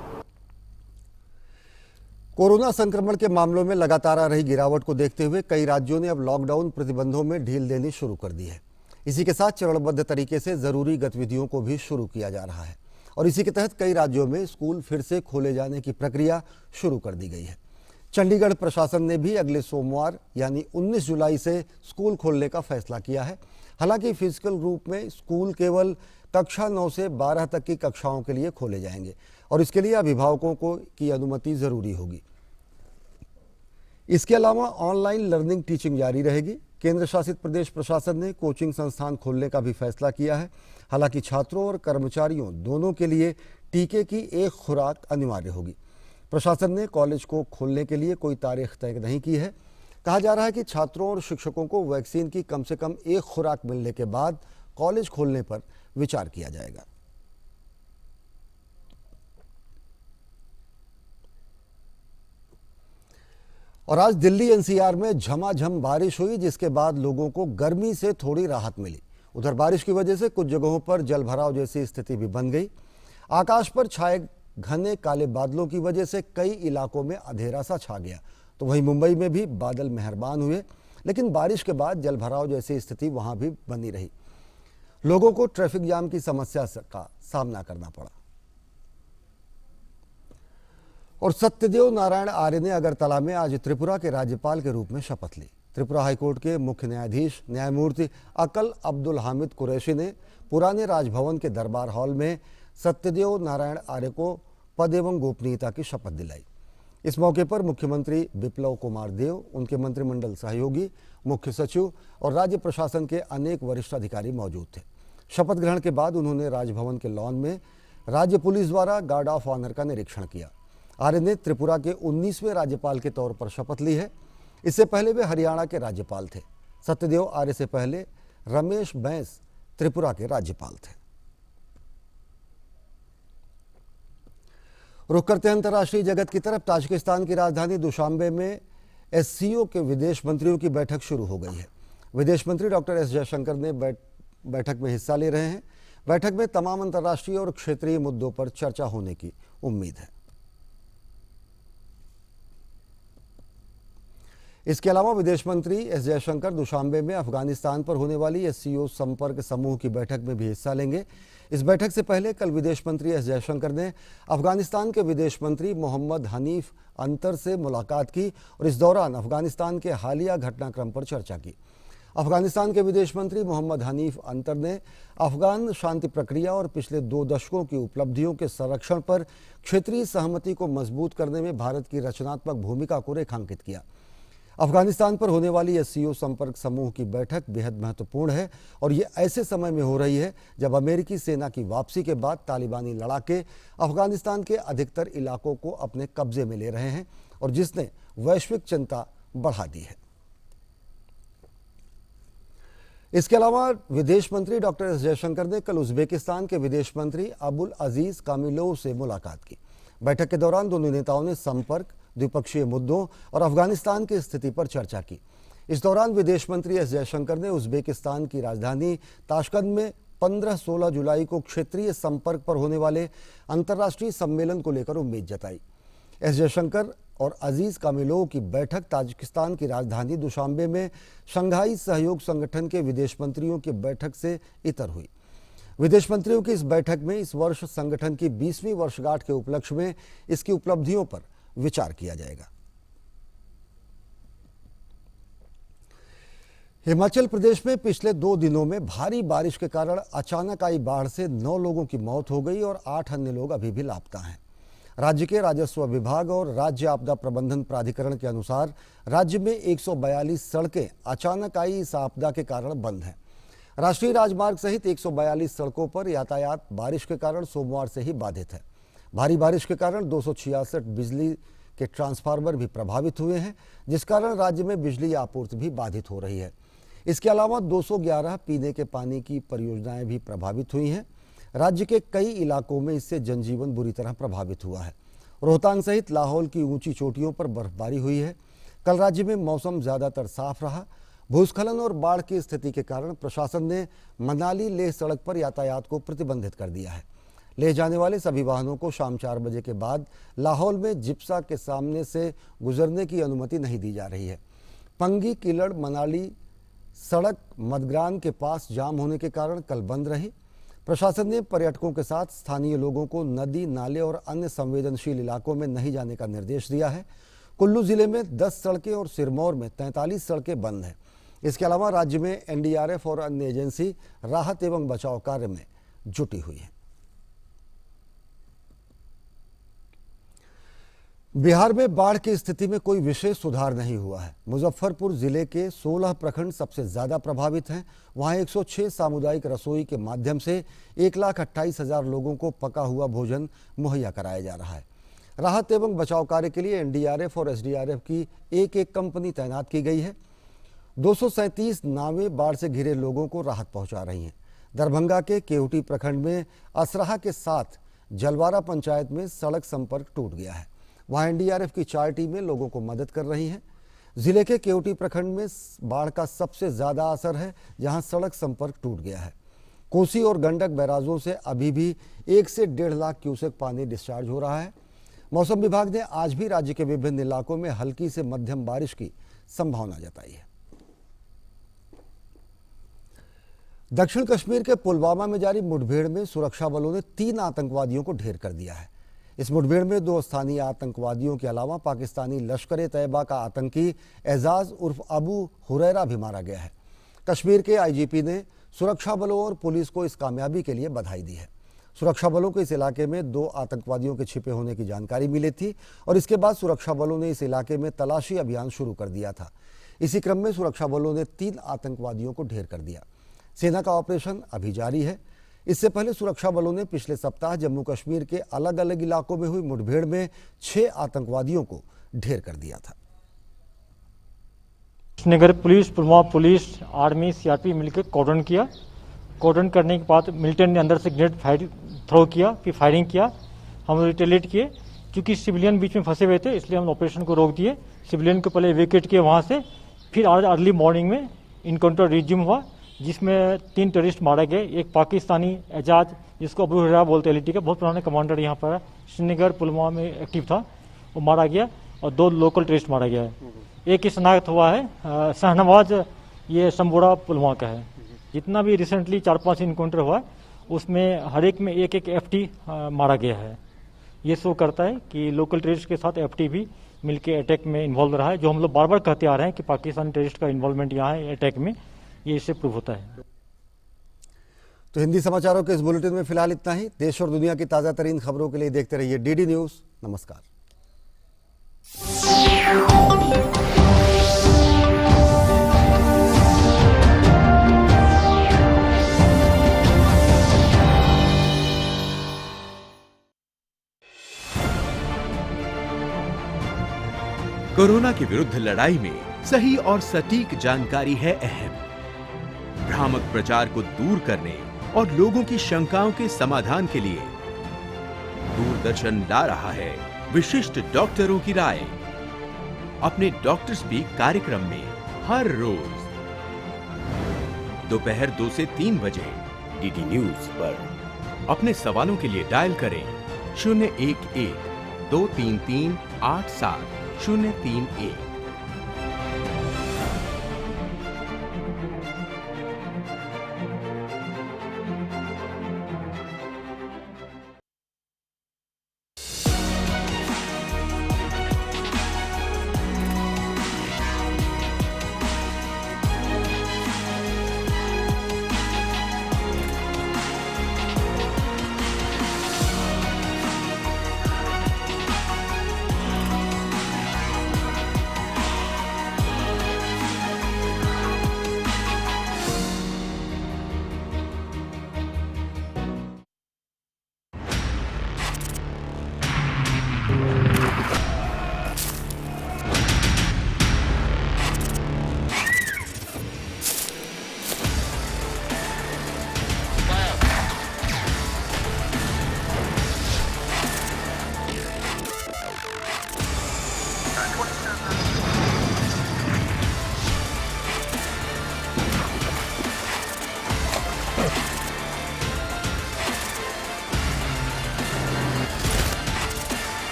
कोरोना संक्रमण के मामलों में लगातार आ रही गिरावट को देखते हुए कई राज्यों ने अब लॉकडाउन प्रतिबंधों में ढील देनी शुरू कर दी है। इसी के साथ चरणबद्ध तरीके से जरूरी गतिविधियों को भी शुरू किया जा रहा है और इसी के तहत कई राज्यों में स्कूल फिर से खोले जाने की प्रक्रिया शुरू कर दी गई है। चंडीगढ़ प्रशासन ने भी अगले सोमवार यानी 19 जुलाई से स्कूल खोलने का फैसला किया है। हालांकि फिजिकल रूप में स्कूल केवल कक्षा 9 से 12 तक की कक्षाओं के लिए खोले जाएंगे और इसके लिए अभिभावकों की अनुमति जरूरी होगी। इसके अलावा ऑनलाइन लर्निंग टीचिंग जारी रहेगी। केंद्र शासित प्रदेश प्रशासन ने कोचिंग संस्थान खोलने का भी फैसला किया है। हालांकि छात्रों और कर्मचारियों दोनों के लिए टीके की एक खुराक अनिवार्य होगी। प्रशासन ने कॉलेज को खोलने के लिए कोई तारीख तय नहीं की है। कहा जा रहा है कि छात्रों और शिक्षकों को वैक्सीन की कम से कम एक खुराक मिलने के बाद कॉलेज खोलने पर विचार किया जाएगा। और आज दिल्ली एनसीआर में झमाझम बारिश हुई, जिसके बाद लोगों को गर्मी से थोड़ी राहत मिली। उधर बारिश की वजह से कुछ जगहों पर जलभराव जैसी स्थिति भी बन गई। आकाश पर छाए घने काले बादलों की वजह से कई इलाकों में अंधेरा सा छा गया। तो वहीं मुंबई में भी बादल मेहरबान हुए, लेकिन बारिश के बाद जलभराव जैसी स्थिति वहां भी बनी रही। लोगों को ट्रैफिक जाम की समस्या का सामना करना पड़ा। और सत्यदेव नारायण आर्य ने अगरतला में आज त्रिपुरा के राज्यपाल के रूप में शपथ ली। त्रिपुरा हाईकोर्ट के मुख्य न्यायाधीश न्यायमूर्ति अकल अब्दुल हामिद कुरैशी ने पुराने राजभवन के दरबार हॉल में सत्यदेव नारायण आर्य को पद एवं गोपनीयता की शपथ दिलाई। इस मौके पर मुख्यमंत्री बिप्लब कुमार देव, उनके मंत्रिमंडल सहयोगी, मुख्य सचिव और राज्य प्रशासन के अनेक वरिष्ठ अधिकारी मौजूद थे। शपथ ग्रहण के बाद उन्होंने राजभवन के लॉन में राज्य पुलिस द्वारा गार्ड ऑफ ऑनर का निरीक्षण किया। आर्य ने त्रिपुरा के 19वें राज्यपाल के तौर पर शपथ ली है। इससे पहले वे हरियाणा के राज्यपाल थे। सत्यदेव आर्य से पहले रमेश बैस त्रिपुरा के राज्यपाल थे। रुक करते हैं अंतर्राष्ट्रीय जगत की तरफ। ताजिकिस्तान की राजधानी दुशांबे में एससीओ के विदेश मंत्रियों की बैठक शुरू हो गई है। विदेश मंत्री डॉक्टर एस जयशंकर ने बैठक में हिस्सा ले रहे हैं। बैठक में तमाम अंतर्राष्ट्रीय और क्षेत्रीय मुद्दों पर चर्चा होने की उम्मीद है। इसके अलावा विदेश मंत्री एस जयशंकर दुशांबे में अफगानिस्तान पर होने वाली एससीओ संपर्क समूह की बैठक में भी हिस्सा लेंगे। इस बैठक से पहले कल विदेश मंत्री एस जयशंकर ने अफगानिस्तान के विदेश मंत्री मोहम्मद हनीफ अंतर से मुलाकात की और इस दौरान अफगानिस्तान के हालिया घटनाक्रम पर चर्चा की। अफगानिस्तान के विदेश मंत्री मोहम्मद हनीफ अंतर ने अफगान शांति प्रक्रिया और पिछले 2 दशकों की उपलब्धियों के संरक्षण पर क्षेत्रीय सहमति को मजबूत करने में भारत की रचनात्मक भूमिका को रेखांकित किया। अफगानिस्तान पर होने वाली एससीओ संपर्क समूह की बैठक बेहद महत्वपूर्ण है और ये ऐसे समय में हो रही है जब अमेरिकी सेना की वापसी के बाद तालिबानी लड़ाके अफगानिस्तान के अधिकतर इलाकों को अपने कब्जे में ले रहे हैं और जिसने वैश्विक चिंता बढ़ा दी है। इसके अलावा विदेश मंत्री डॉक्टर एस जयशंकर ने कल उज्बेकिस्तान के विदेश मंत्री अबुल अजीज कामिलोव से मुलाकात की। बैठक के दौरान दोनों नेताओं ने संपर्क, द्विपक्षीय मुद्दों और अफगानिस्तान की स्थिति पर चर्चा की। इस दौरान विदेश मंत्री एस जयशंकर ने उज्बेकिस्तान की राजधानी ताशकंद में 15-16 जुलाई को क्षेत्रीय संपर्क पर होने वाले अंतर्राष्ट्रीय सम्मेलन को लेकर उम्मीद जताई। एस जयशंकर और अजीज कामिलोव की बैठक ताजिकिस्तान की राजधानी दुशांबे में शंघाई सहयोग संगठन के विदेश मंत्रियों की बैठक से इतर हुई। विदेश मंत्रियों की इस बैठक में इस वर्ष संगठन की 20वीं वर्षगांठ के उपलक्ष्य में इसकी उपलब्धियों पर विचार किया जाएगा। हिमाचल प्रदेश में पिछले 2 दिनों में भारी बारिश के कारण अचानक आई बाढ़ से 9 लोगों की मौत हो गई और 8 अन्य लोग अभी भी लापता हैं। राज्य के राजस्व विभाग और राज्य आपदा प्रबंधन प्राधिकरण के अनुसार राज्य में 142 सड़कें अचानक आई इस आपदा के कारण बंद हैं। राष्ट्रीय राजमार्ग सहित 142 सड़कों पर यातायात बारिश के कारण सोमवार से ही बाधित है। भारी बारिश के कारण 266 बिजली के ट्रांसफार्मर भी प्रभावित हुए हैं, जिस कारण राज्य में बिजली आपूर्ति भी बाधित हो रही है। इसके अलावा 211 पीने के पानी की परियोजनाएं भी प्रभावित हुई हैं। राज्य के कई इलाकों में इससे जनजीवन बुरी तरह प्रभावित हुआ है। रोहतांग सहित लाहौल की ऊंची चोटियों पर बर्फबारी हुई है। कल राज्य में मौसम ज्यादातर साफ रहा। भूस्खलन और बाढ़ की स्थिति के कारण प्रशासन ने मनाली लेह सड़क पर यातायात को प्रतिबंधित कर दिया है। ले जाने वाले सभी वाहनों को शाम 4 बजे के बाद लाहौल में जिप्सा के सामने से गुजरने की अनुमति नहीं दी जा रही है। पंगी किलड़ मनाली सड़क मदग्रान के पास जाम होने के कारण कल बंद रही। प्रशासन ने पर्यटकों के साथ स्थानीय लोगों को नदी, नाले और अन्य संवेदनशील इलाकों में नहीं जाने का निर्देश दिया है। कुल्लू जिले में 10 सड़कें और सिरमौर में 43 सड़कें बंद हैं। इसके अलावा राज्य में एनडीआरएफ और अन्य एजेंसी राहत एवं बचाव कार्य में जुटी हुई है। बिहार में बाढ़ की स्थिति में कोई विशेष सुधार नहीं हुआ है। मुजफ्फरपुर जिले के 16 प्रखंड सबसे ज्यादा प्रभावित हैं। वहां 106 सामुदायिक रसोई के माध्यम से 1,28,000 लोगों को पका हुआ भोजन मुहैया कराया जा रहा है। राहत एवं बचाव कार्य के लिए एनडीआरएफ और एसडीआरएफ की एक कंपनी तैनात की गई है। 237 नावें बाढ़ से घिरे लोगों को राहत पहुंचा रही हैं। दरभंगा के केवटी प्रखंड में असराहा के साथ जलवारा पंचायत में सड़क संपर्क टूट गया है। वहां एनडीआरएफ की 4 टीमें लोगों को मदद कर रही हैं। जिले के केवटी प्रखंड में बाढ़ का सबसे ज्यादा असर है, जहां सड़क संपर्क टूट गया है। कोसी और गंडक बैराजों से अभी भी 1 से 1.5 लाख क्यूसेक पानी डिस्चार्ज हो रहा है। मौसम विभाग ने आज भी राज्य के विभिन्न इलाकों में हल्की से मध्यम बारिश की संभावना जताई है। दक्षिण कश्मीर के पुलवामा में जारी मुठभेड़ में सुरक्षा बलों ने 3 आतंकवादियों को ढेर कर दिया है। इस मुठभेड़ में 2 स्थानीय आतंकवादियों के अलावा पाकिस्तानी लश्कर-ए-तैयबा का आतंकी एजाज उर्फ अबू हुरैरा भी मारा गया है। कश्मीर के आईजीपी ने सुरक्षा बलों और पुलिस को इस कामयाबी के लिए बधाई दी है। सुरक्षा बलों को इस इलाके में 2 आतंकवादियों के छिपे होने की जानकारी मिली थी और इसके बाद सुरक्षा बलों ने इस इलाके में तलाशी अभियान शुरू कर दिया था। इसी क्रम में सुरक्षा बलों ने 3 आतंकवादियों को ढेर कर दिया। सेना का ऑपरेशन अभी जारी है। इससे पहले सुरक्षा बलों ने पिछले सप्ताह जम्मू कश्मीर के अलग अलग इलाकों में हुई मुठभेड़ में 6 आतंकवादियों को ढेर कर दिया था। Srinagar police, Pulwama police, army, CRP मिलकर कॉर्डन किया। कॉर्डन करने के बाद मिलिटेंट ने अंदर से ग्रेनेड थ्रो किया, फिर फायरिंग किया। हम रिटेलिएट किए। क्योंकि सिविलियन बीच में फंसे हुए थे, इसलिए हम ऑपरेशन को रोक दिए। सिविलियन को पहले इवैक्यूएट किए वहाँ से। फिर आज अर्ली मॉर्निंग में इनकाउंटर रिज्यूम हुआ, जिसमें 3 टेररिस्ट मारे गए। एक पाकिस्तानी एजाज, जिसको अबू हुरैरा बोलते एलटी का, बहुत पुराने कमांडर यहाँ पर श्रीनगर पुलवामा में एक्टिव था, वो मारा गया। और 2 लोकल टेररिस्ट मारा गया है। एक ही शनाख्त हुआ है शाहनवाज, ये शंबोरा पुलवामा का है। जितना भी रिसेंटली 4-5 इनकाउंटर हुआ उसमें हर एक में एक एफटी मारा गया है। ये शो करता है कि लोकल टेररिस्ट के साथ एफटी भी मिलके अटैक में इन्वॉल्व रहा है। जो हम लोग बार बार कहते आ रहे हैं कि पाकिस्तानी टेररिस्ट का इन्वॉल्वमेंट यहाँ है अटैक में, ये इससे प्रूव होता है। तो हिंदी समाचारों के इस बुलेटिन में फिलहाल इतना ही। देश और दुनिया की ताज़ा तरीन खबरों के लिए देखते रहिए डीडी न्यूज़। नमस्कार। कोरोना के विरुद्ध लड़ाई में सही और सटीक जानकारी है अहम। भ्रामक प्रचार को दूर करने और लोगों की शंकाओं के समाधान के लिए दूरदर्शन ला रहा है विशिष्ट डॉक्टरों की राय अपने डॉक्टर स्पीक कार्यक्रम में हर रोज दोपहर 2 से 3 बजे डीडी न्यूज पर। अपने सवालों के लिए डायल करें 011-233-87-031।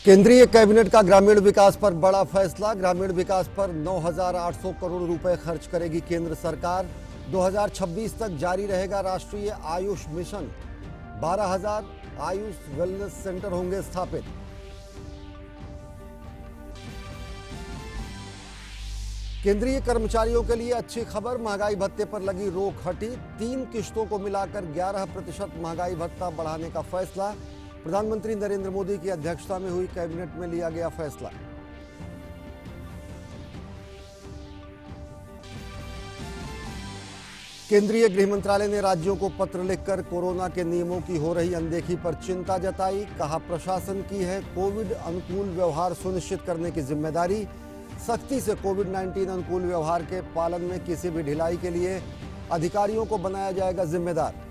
केंद्रीय कैबिनेट का ग्रामीण विकास पर बड़ा फैसला। ग्रामीण विकास पर 9,800 करोड़ रुपए खर्च करेगी केंद्र सरकार। 2026 तक जारी रहेगा राष्ट्रीय Ayush mission. 12,000 Ayush wellness centre होंगे स्थापित। केंद्रीय कर्मचारियों के लिए अच्छी खबर, महंगाई भत्ते पर लगी रोक हटी। 3 किश्तों को मिलाकर 11% महंगाई भत्ता बढ़ाने का फैसला। प्रधानमंत्री नरेंद्र मोदी की अध्यक्षता में हुई कैबिनेट में लिया गया फैसला। केंद्रीय गृह मंत्रालय ने राज्यों को पत्र लिखकर कोरोना के नियमों की हो रही अनदेखी पर चिंता जताई। कहा, प्रशासन की है कोविड अनुकूल व्यवहार सुनिश्चित करने की जिम्मेदारी। सख्ती से कोविड-19 अनुकूल व्यवहार के पालन में किसी भी ढिलाई के लिए अधिकारियों को बनाया जाएगा जिम्मेदार।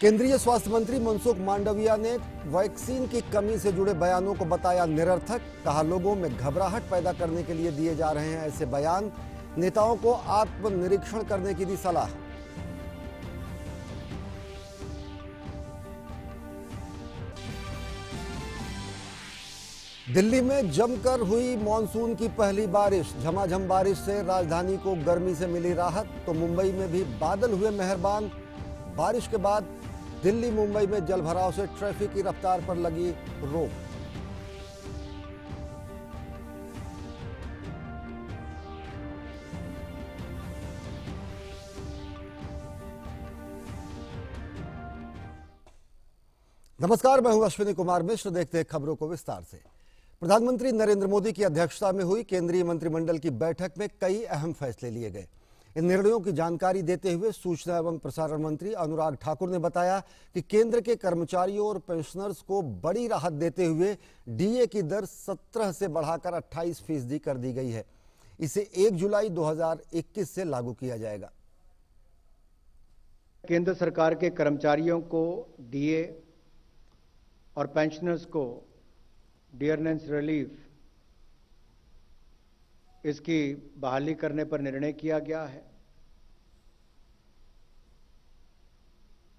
केंद्रीय स्वास्थ्य मंत्री मनसुख मांडविया ने वैक्सीन की कमी से जुड़े बयानों को बताया निरर्थक। कहा, लोगों में घबराहट पैदा करने के लिए दिए जा रहे हैं ऐसे बयान। नेताओं को आत्मनिरीक्षण करने की दी सलाह। दिल्ली में जमकर हुई मॉनसून की पहली बारिश। झमाझम बारिश से राजधानी को गर्मी से मिली राहत, तो मुंबई में भी बादल हुए मेहरबान। बारिश के बाद दिल्ली मुंबई में जलभराव से ट्रैफिक की रफ्तार पर लगी रोक। नमस्कार, मैं हूं अश्विनी कुमार मिश्र। देखते हैं खबरों को विस्तार से। प्रधानमंत्री नरेंद्र मोदी की अध्यक्षता में हुई केंद्रीय मंत्रिमंडल की बैठक में कई अहम फैसले लिए गए। इन निर्णयों की जानकारी देते हुए सूचना एवं प्रसारण मंत्री अनुराग ठाकुर ने बताया कि केंद्र के कर्मचारियों और पेंशनर्स को बड़ी राहत देते हुए डीए की दर 17 से बढ़ाकर 28% कर दी गई है। इसे 1 जुलाई 2021 से लागू किया जाएगा। केंद्र सरकार के कर्मचारियों को डीए और पेंशनर्स को डियरनेस रिलीफ इसकी बहाली करने पर निर्णय किया गया है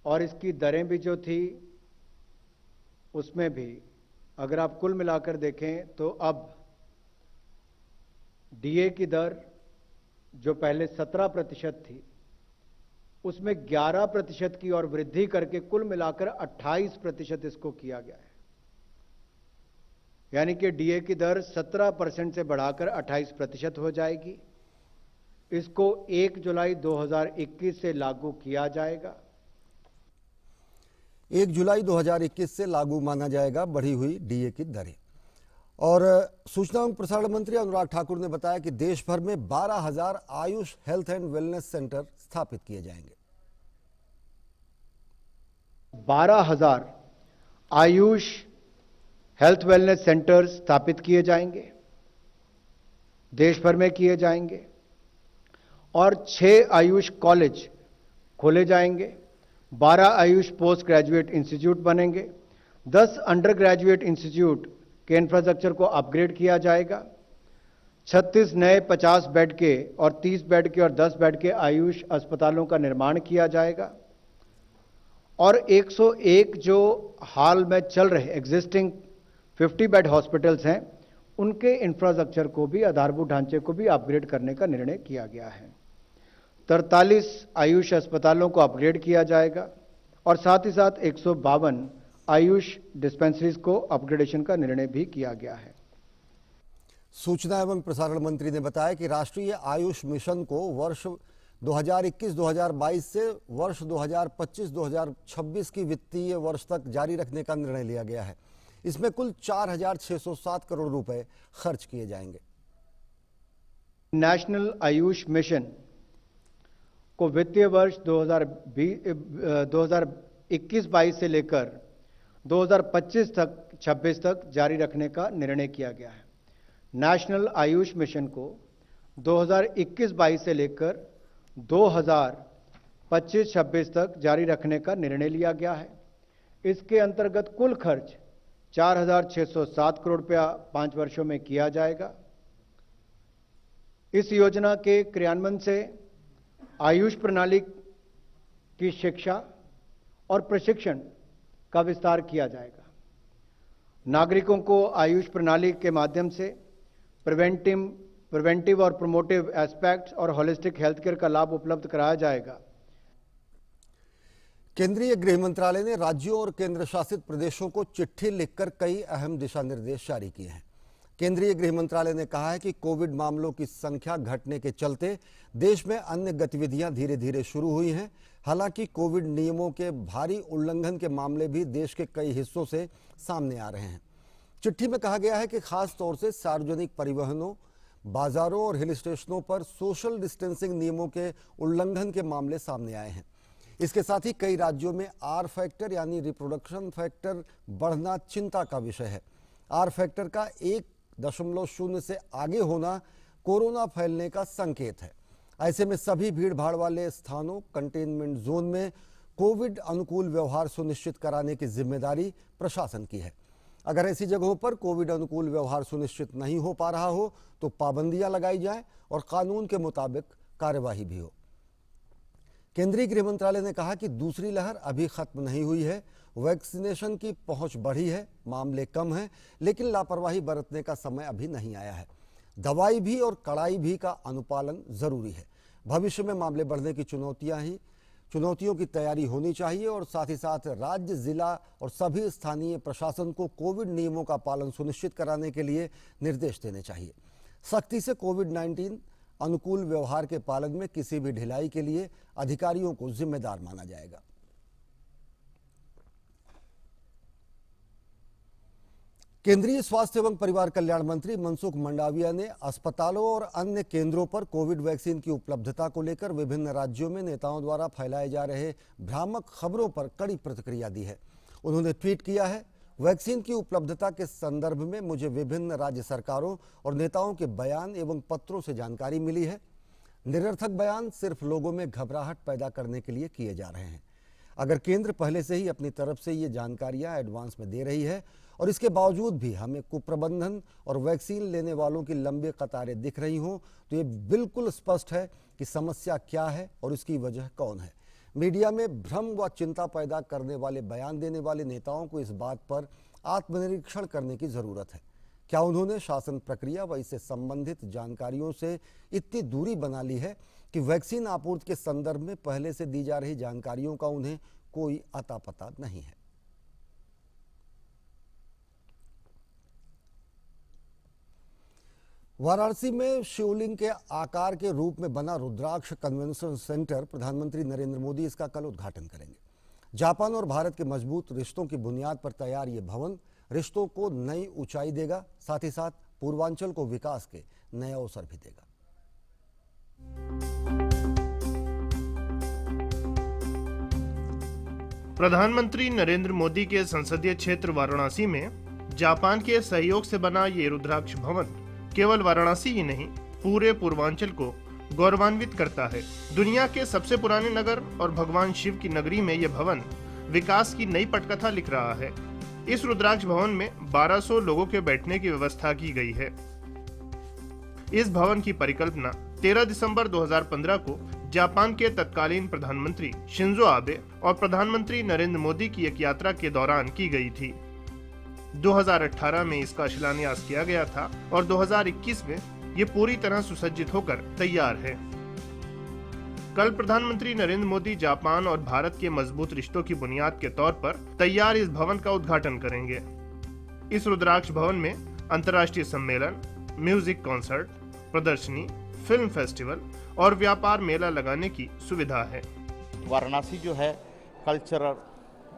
और इसकी दरें भी जो थी उसमें भी अगर आप कुल मिलाकर देखें तो अब डीए की दर जो पहले 17% थी उसमें 11% की और वृद्धि करके कुल मिलाकर 28% इसको किया गया है। यानी कि डीए की दर 17% से बढ़ाकर 28% हो जाएगी। इसको 1 जुलाई 2021 से लागू किया जाएगा। 1 जुलाई 2021 से लागू माना जाएगा बढ़ी हुई डीए की दरें। और सूचना एवं प्रसारण मंत्री अनुराग ठाकुर ने बताया कि देश भर में 12,000 Ayush health and wellness centre स्थापित किए जाएंगे। 12,000 आयुष हेल्थ वेलनेस सेंटर्स स्थापित किए जाएंगे, देश भर में किए जाएंगे और 6 आयुष कॉलेज खोले जाएंगे। 12 आयुष पोस्ट ग्रेजुएट इंस्टीट्यूट बनेंगे। 10 अंडर ग्रेजुएट इंस्टीट्यूट के इंफ्रास्ट्रक्चर को अपग्रेड किया जाएगा। 36 नए 50 बेड के और 30 बेड के और 10 बेड के आयुष अस्पतालों का निर्माण किया जाएगा और 101 जो हाल में चल रहे एग्जिस्टिंग 50 बेड हॉस्पिटल्स हैं उनके इंफ्रास्ट्रक्चर को भी, आधारभूत ढांचे को भी अपग्रेड करने का निर्णय किया गया है। 43 आयुष अस्पतालों को अपग्रेड किया जाएगा और साथ ही साथ 152 आयुष डिस्पेंसरीज को अपग्रेडेशन का निर्णय भी किया गया है। सूचना एवं प्रसारण मंत्री ने बताया कि राष्ट्रीय आयुष मिशन को वर्ष 2021-2022 से वर्ष 2025-2026 की वित्तीय वर्ष तक जारी रखने का निर्णय लिया गया है। इसमें कुल 4,607 करोड़ रुपए खर्च किए जाएंगे। नेशनल आयुष मिशन को वित्तीय वर्ष 2021-22 से लेकर 2025-26 तक जारी रखने का निर्णय किया गया है। नेशनल आयुष मिशन को 2021-22 से लेकर 2025-26 तक जारी रखने का निर्णय लिया गया है। इसके अंतर्गत कुल खर्च 4,607 करोड़ रुपया 5 वर्षों में किया जाएगा। इस योजना के क्रियान्वयन से आयुष प्रणाली की शिक्षा और प्रशिक्षण का विस्तार किया जाएगा। नागरिकों को आयुष प्रणाली के माध्यम से प्रिवेंटिव और प्रोमोटिव एस्पेक्ट्स और होलिस्टिक हेल्थ केयर का लाभ उपलब्ध कराया जाएगा। केंद्रीय गृह मंत्रालय ने राज्यों और केंद्र शासित प्रदेशों को चिट्ठी लिखकर कई अहम दिशा निर्देश जारी किए हैं। केंद्रीय गृह मंत्रालय ने कहा है कि कोविड मामलों की संख्या घटने के चलते देश में अन्य गतिविधियां धीरे धीरे शुरू हुई हैं। हालांकि कोविड नियमों के भारी उल्लंघन के मामले भी देश के कई हिस्सों से सामने आ रहे हैं। चिट्ठी में कहा गया है कि खास तौर से सार्वजनिक परिवहनों, बाजारों और हिल स्टेशनों पर सोशल डिस्टेंसिंग नियमों के उल्लंघन के मामले सामने आए हैं। इसके साथ ही कई राज्यों में आर फैक्टर यानी रिप्रोडक्शन फैक्टर बढ़ना चिंता का विषय है। आर फैक्टर का 1.0 से आगे होना कोरोना फैलने का संकेत है। ऐसे में सभी भीड़ भाड़ वाले स्थानों, कंटेनमेंट जोन में कोविड अनुकूल व्यवहार सुनिश्चित कराने की जिम्मेदारी प्रशासन की है। अगर ऐसी जगहों पर कोविड अनुकूल व्यवहार सुनिश्चित नहीं हो पा रहा हो तो पाबंदियां लगाई जाएं और कानून के मुताबिक कार्यवाही भी हो। केंद्रीय गृह मंत्रालय ने कहा कि दूसरी लहर अभी खत्म नहीं हुई है। वैक्सीनेशन की पहुंच बढ़ी है, मामले कम हैं, लेकिन लापरवाही बरतने का समय अभी नहीं आया है। दवाई भी और कड़ाई भी का अनुपालन जरूरी है। भविष्य में मामले बढ़ने की चुनौतियों की तैयारी होनी चाहिए और साथ ही साथ राज्य, जिला और सभी स्थानीय प्रशासन को कोविड नियमों का पालन सुनिश्चित कराने के लिए निर्देश देने चाहिए। सख्ती से कोविड-19 अनुकूल व्यवहार के पालन में किसी भी ढिलाई के लिए अधिकारियों को जिम्मेदार माना जाएगा। केंद्रीय स्वास्थ्य एवं परिवार कल्याण मंत्री मनसुख मंडाविया ने अस्पतालों और अन्य केंद्रों पर कोविड वैक्सीन की उपलब्धता को लेकर विभिन्न राज्यों में नेताओं द्वारा फैलाए जा रहे भ्रामक खबरों पर कड़ी प्रतिक्रिया दी है। उन्होंने ट्वीट किया है, वैक्सीन की उपलब्धता के संदर्भ में मुझे विभिन्न राज्य सरकारों और नेताओं के बयान एवं पत्रों से जानकारी मिली है। निरर्थक बयान सिर्फ लोगों में घबराहट पैदा करने के लिए किए जा रहे हैं। अगर केंद्र पहले से ही अपनी तरफ से ये जानकारियां एडवांस में दे रही है और इसके बावजूद भी हमें कुप्रबंधन और वैक्सीन लेने वालों की लंबी कतारें दिख रही हों तो ये बिल्कुल स्पष्ट है कि समस्या क्या है और इसकी वजह कौन है। मीडिया में भ्रम व चिंता पैदा करने वाले बयान देने वाले नेताओं को इस बात पर आत्मनिरीक्षण करने की जरूरत है। क्या उन्होंने शासन प्रक्रिया व इससे संबंधित जानकारियों से इतनी दूरी बना ली है कि वैक्सीन आपूर्ति के संदर्भ में पहले से दी जा रही जानकारियों का उन्हें कोई अता पता नहीं है। वाराणसी में शिवलिंग के आकार के रूप में बना रुद्राक्ष कन्वेंशन सेंटर प्रधानमंत्री नरेंद्र मोदी इसका कल उद्घाटन करेंगे। जापान और भारत के मजबूत रिश्तों की बुनियाद पर तैयार ये भवन रिश्तों को नई ऊंचाई देगा, साथ ही साथ पूर्वांचल को विकास के नए अवसर भी देगा। प्रधानमंत्री नरेंद्र मोदी के संसदीय क्षेत्र वाराणसी में जापान के सहयोग से बना ये रुद्राक्ष भवन केवल वाराणसी ही नहीं, पूरे पूर्वांचल को गौरवान्वित करता है। दुनिया के सबसे पुराने नगर और भगवान शिव की नगरी में यह भवन विकास की नई पटकथा लिख रहा है। इस रुद्राक्ष भवन में 1200 लोगों के बैठने की व्यवस्था की गई है। इस भवन की परिकल्पना 13 दिसंबर 2015 को जापान के तत्कालीन प्रधानमंत्री शिंजो आबे और प्रधानमंत्री नरेंद्र मोदी की एक यात्रा के दौरान की गई थी। 2018 में इसका शिलान्यास किया गया था और 2021 में ये पूरी तरह सुसज्जित होकर तैयार है। कल प्रधानमंत्री नरेंद्र मोदी जापान और भारत के मजबूत रिश्तों की बुनियाद के तौर पर तैयार इस भवन का उद्घाटन करेंगे। इस रुद्राक्ष भवन में अंतर्राष्ट्रीय सम्मेलन, म्यूजिक कॉन्सर्ट, प्रदर्शनी, फिल्म फेस्टिवल और व्यापार मेला लगाने की सुविधा है। वाराणसी जो है कल्चरल,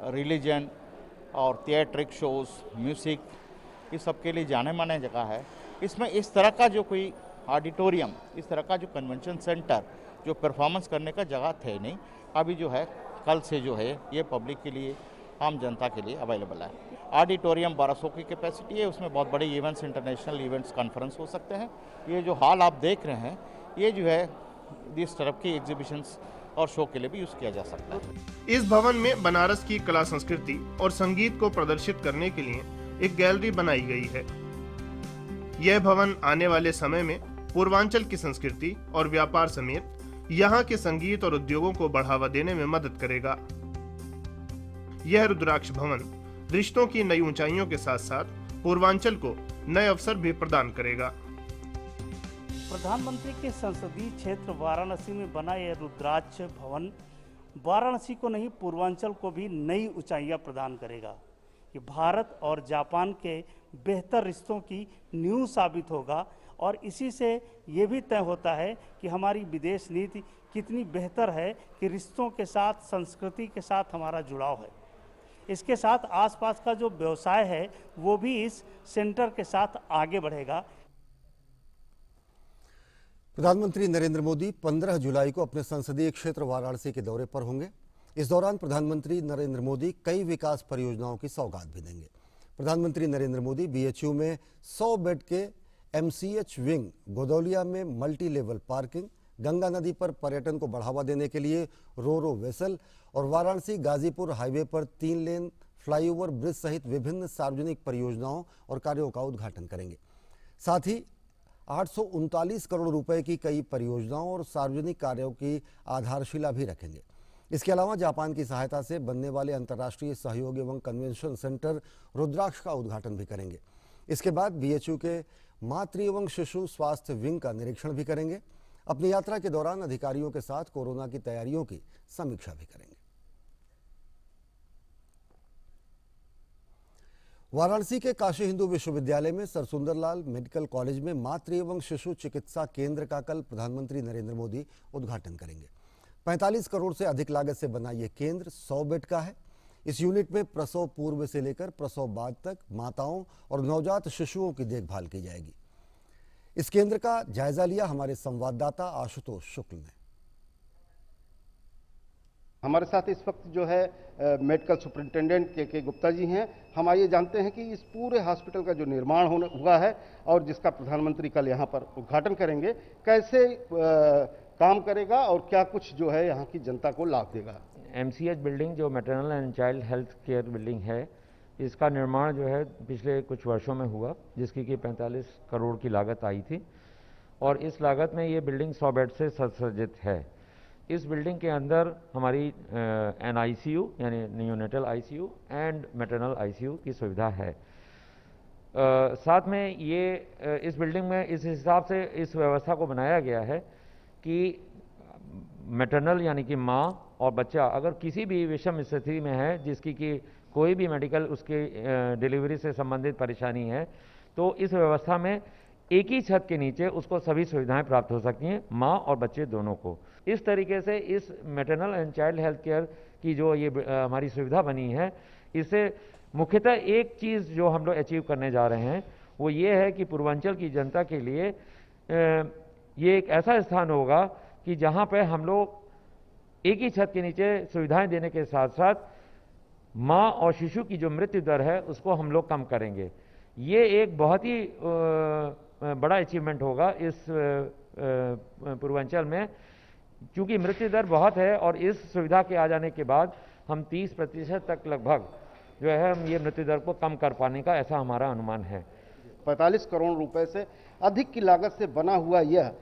रिलीजन और थिएट्रिक शोज, म्यूजिक, इस सब के लिए जाने माने जगह है। इसमें इस तरह का जो कोई ऑडिटोरियम, इस तरह का जो कन्वेंशन सेंटर जो परफॉर्मेंस करने का जगह थे नहीं, अभी जो है कल से जो है ये पब्लिक के लिए, आम जनता के लिए अवेलेबल है। ऑडिटोरियम 1200 की कैपेसिटी है, उसमें बहुत बड़े इवेंट्स, इंटरनेशनल इवेंट्स, कॉन्फ्रेंस हो सकते हैं। ये जो हॉल आप देख रहे हैं, ये जो है इस तरफ की एग्जीबिशंस और शो के लिए भी यूज किया जा सकता है। इस भवन में बनारस की कला संस्कृति और संगीत को प्रदर्शित करने के लिए एक गैलरी बनाई गई है। यह भवन आने वाले समय में पूर्वांचल की संस्कृति और व्यापार समेत यहाँ के संगीत और उद्योगों को बढ़ावा देने में मदद करेगा। यह रुद्राक्ष भवन रिश्तों की नई ऊंचाइयों के साथ साथ पूर्वांचल को नए अवसर भी प्रदान करेगा। प्रधानमंत्री के संसदीय क्षेत्र वाराणसी में बना यह रुद्राक्ष भवन वाराणसी को नहीं पूर्वांचल को भी नई ऊंचाइयां प्रदान करेगा। ये भारत और जापान के बेहतर रिश्तों की नींव साबित होगा और इसी से ये भी तय होता है कि हमारी विदेश नीति कितनी बेहतर है कि रिश्तों के साथ, संस्कृति के साथ हमारा जुड़ाव है। इसके साथ आसपास का जो व्यवसाय है वो भी इस सेंटर के साथ आगे बढ़ेगा। प्रधानमंत्री नरेंद्र मोदी 15 जुलाई को अपने संसदीय क्षेत्र वाराणसी के दौरे पर होंगे। इस दौरान प्रधानमंत्री नरेंद्र मोदी कई विकास परियोजनाओं की सौगात भी देंगे। प्रधानमंत्री नरेंद्र मोदी बीएचयू में 100 बेड के एमसीएच विंग, गोदौलिया में मल्टी लेवल पार्किंग, गंगा नदी पर पर्यटन को बढ़ावा देने के लिए रोरो वेसल और वाराणसी गाजीपुर हाईवे पर 3 लेन फ्लाईओवर ब्रिज सहित विभिन्न सार्वजनिक परियोजनाओं और कार्यों का उद्घाटन करेंगे। साथ ही 839 करोड़ रुपए की कई परियोजनाओं और सार्वजनिक कार्यों की आधारशिला भी रखेंगे। इसके अलावा जापान की सहायता से बनने वाले अंतर्राष्ट्रीय सहयोग एवं कन्वेंशन सेंटर रुद्राक्ष का उद्घाटन भी करेंगे। इसके बाद बीएचयू के मातृ एवं शिशु स्वास्थ्य विंग का निरीक्षण भी करेंगे। अपनी यात्रा के दौरान अधिकारियों के साथ कोरोना की तैयारियों की समीक्षा भी करेंगे। वाराणसी के काशी हिंदू विश्वविद्यालय में सरसुंदरलाल मेडिकल कॉलेज में मातृ एवं शिशु चिकित्सा केंद्र का कल प्रधानमंत्री नरेंद्र मोदी उद्घाटन करेंगे। 45 करोड़ से अधिक लागत से बना यह केंद्र 100 बेड का है। इस यूनिट में प्रसव पूर्व से लेकर प्रसव बाद तक माताओं और नवजात शिशुओं की देखभाल की जाएगी। इस केंद्र का जायजा लिया हमारे संवाददाता आशुतोष शुक्ल ने। हमारे साथ इस वक्त जो है मेडिकल सुपरिंटेंडेंट के गुप्ता जी हैं। हम आइए जानते हैं कि इस पूरे हॉस्पिटल का जो निर्माण हुआ है और जिसका प्रधानमंत्री कल यहाँ पर उद्घाटन करेंगे, कैसे काम करेगा और क्या कुछ जो है यहाँ की जनता को लाभ देगा। एमसीएच बिल्डिंग जो maternal and child health care building है, इसका निर्माण जो है पिछले कुछ वर्षों में हुआ, जिसकी कि 45 करोड़ की लागत आई थी और इस लागत में ये बिल्डिंग 100 बेड से सज्जित है। इस बिल्डिंग के अंदर हमारी NICU यानी neonatal ICU and maternal ICU की सुविधा है। साथ में ये इस बिल्डिंग में इस हिसाब से इस व्यवस्था को बनाया गया है कि मैटरनल यानी कि माँ और बच्चा अगर किसी भी विषम स्थिति में है, जिसकी कि कोई भी मेडिकल उसके डिलीवरी से संबंधित परेशानी है, तो इस व्यवस्था में एक ही छत के नीचे उसको सभी सुविधाएं प्राप्त हो सकती हैं, माँ और बच्चे दोनों को। इस तरीके से इस maternal and child health care की जो ये हमारी सुविधा बनी है, इससे मुख्यतः एक चीज़ जो हम लोग अचीव करने जा रहे हैं वो ये है कि पूर्वांचल की जनता के लिए ये एक ऐसा स्थान होगा कि जहाँ पे हम लोग एक ही छत के नीचे सुविधाएं देने के साथ साथ माँ और शिशु की जो मृत्यु दर है उसको हम लोग कम करेंगे। ये एक बहुत ही बड़ा अचीवमेंट होगा इस पूर्वांचल में, क्योंकि मृत्यु दर बहुत है और इस सुविधा के आ जाने के बाद हम 30% तक लगभग जो है हम ये मृत्यु दर को कम कर पाने का ऐसा हमारा अनुमान है। 45 करोड़ रुपए से अधिक की लागत से बना हुआ यह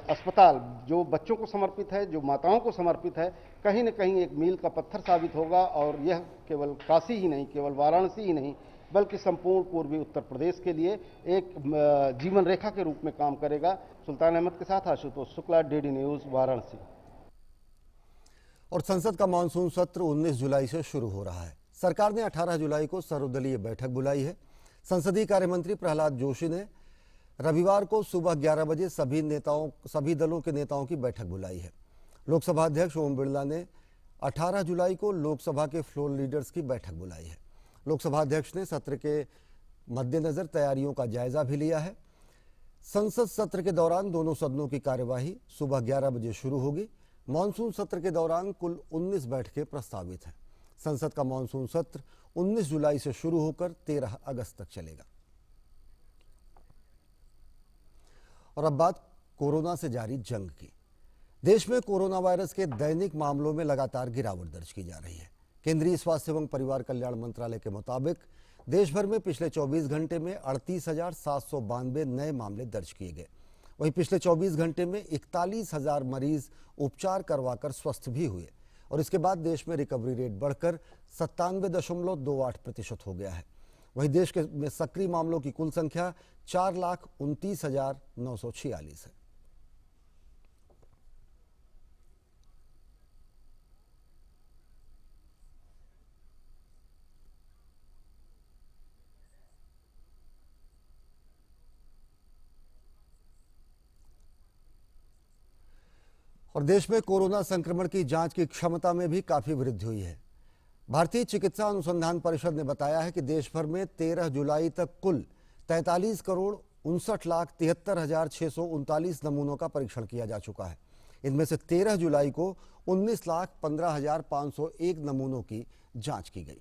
अस्पताल जो बच्चों को समर्पित है, जो माताओं को समर्पित है, कहीं न कहीं एक मील का पत्थर साबित होगा और यह केवल काशी ही नहीं, केवल वाराणसी ही नहीं, बल्कि संपूर्ण पूर्वी उत्तर प्रदेश के लिए एक जीवन रेखा के रूप में काम करेगा। सुल्तान अहमद के साथ आशुतोष शुक्ला, DD न्यूज, वाराणसी। और संसद का मानसून सत्र 19 जुलाई से शुरू हो रहा है। सरकार ने 18 जुलाई को सर्वदलीय बैठक बुलाई है। संसदीय कार्य मंत्री प्रहलाद जोशी ने रविवार को सुबह 11 बजे सभी दलों के नेताओं की बैठक बुलाई है। लोकसभा अध्यक्ष ओम बिरला ने 18 जुलाई को लोकसभा के फ्लोर लीडर्स की बैठक बुलाई है। लोकसभा अध्यक्ष ने सत्र के मद्देनजर तैयारियों का जायजा भी लिया है। संसद सत्र के दौरान दोनों सदनों की कार्यवाही सुबह 11 बजे शुरू होगी। मानसून सत्र के दौरान कुल 19 बैठकें प्रस्तावित हैं। संसद का मानसून सत्र 19 जुलाई से शुरू होकर 13 अगस्त तक चलेगा। और अब बात कोरोना से जारी जंग की। देश में कोरोना वायरस के दैनिक मामलों में लगातार गिरावट दर्ज की जा रही है। केंद्रीय स्वास्थ्य एवं परिवार कल्याण मंत्रालय के मुताबिक देश भर में पिछले 24 घंटे में 38,792 नए मामले दर्ज किए गए। वहीं पिछले 24 घंटे में 41,000 मरीज उपचार करवाकर स्वस्थ भी हुए। और इसके बाद देश में रिकवरी रेट बढ़कर 97.28% हो गया है। वहीं देश में सक्रिय मामलों की कुल संख्या 4,29,946 है। और देश में कोरोना संक्रमण की जांच की क्षमता में भी काफी वृद्धि हुई है। भारतीय चिकित्सा अनुसंधान परिषद ने बताया है कि देश भर में 13 जुलाई तक कुल 43,59,73,639 नमूनों का परीक्षण किया जा चुका है। इनमें से 13 जुलाई को 19,15,501 नमूनों की जांच की गई।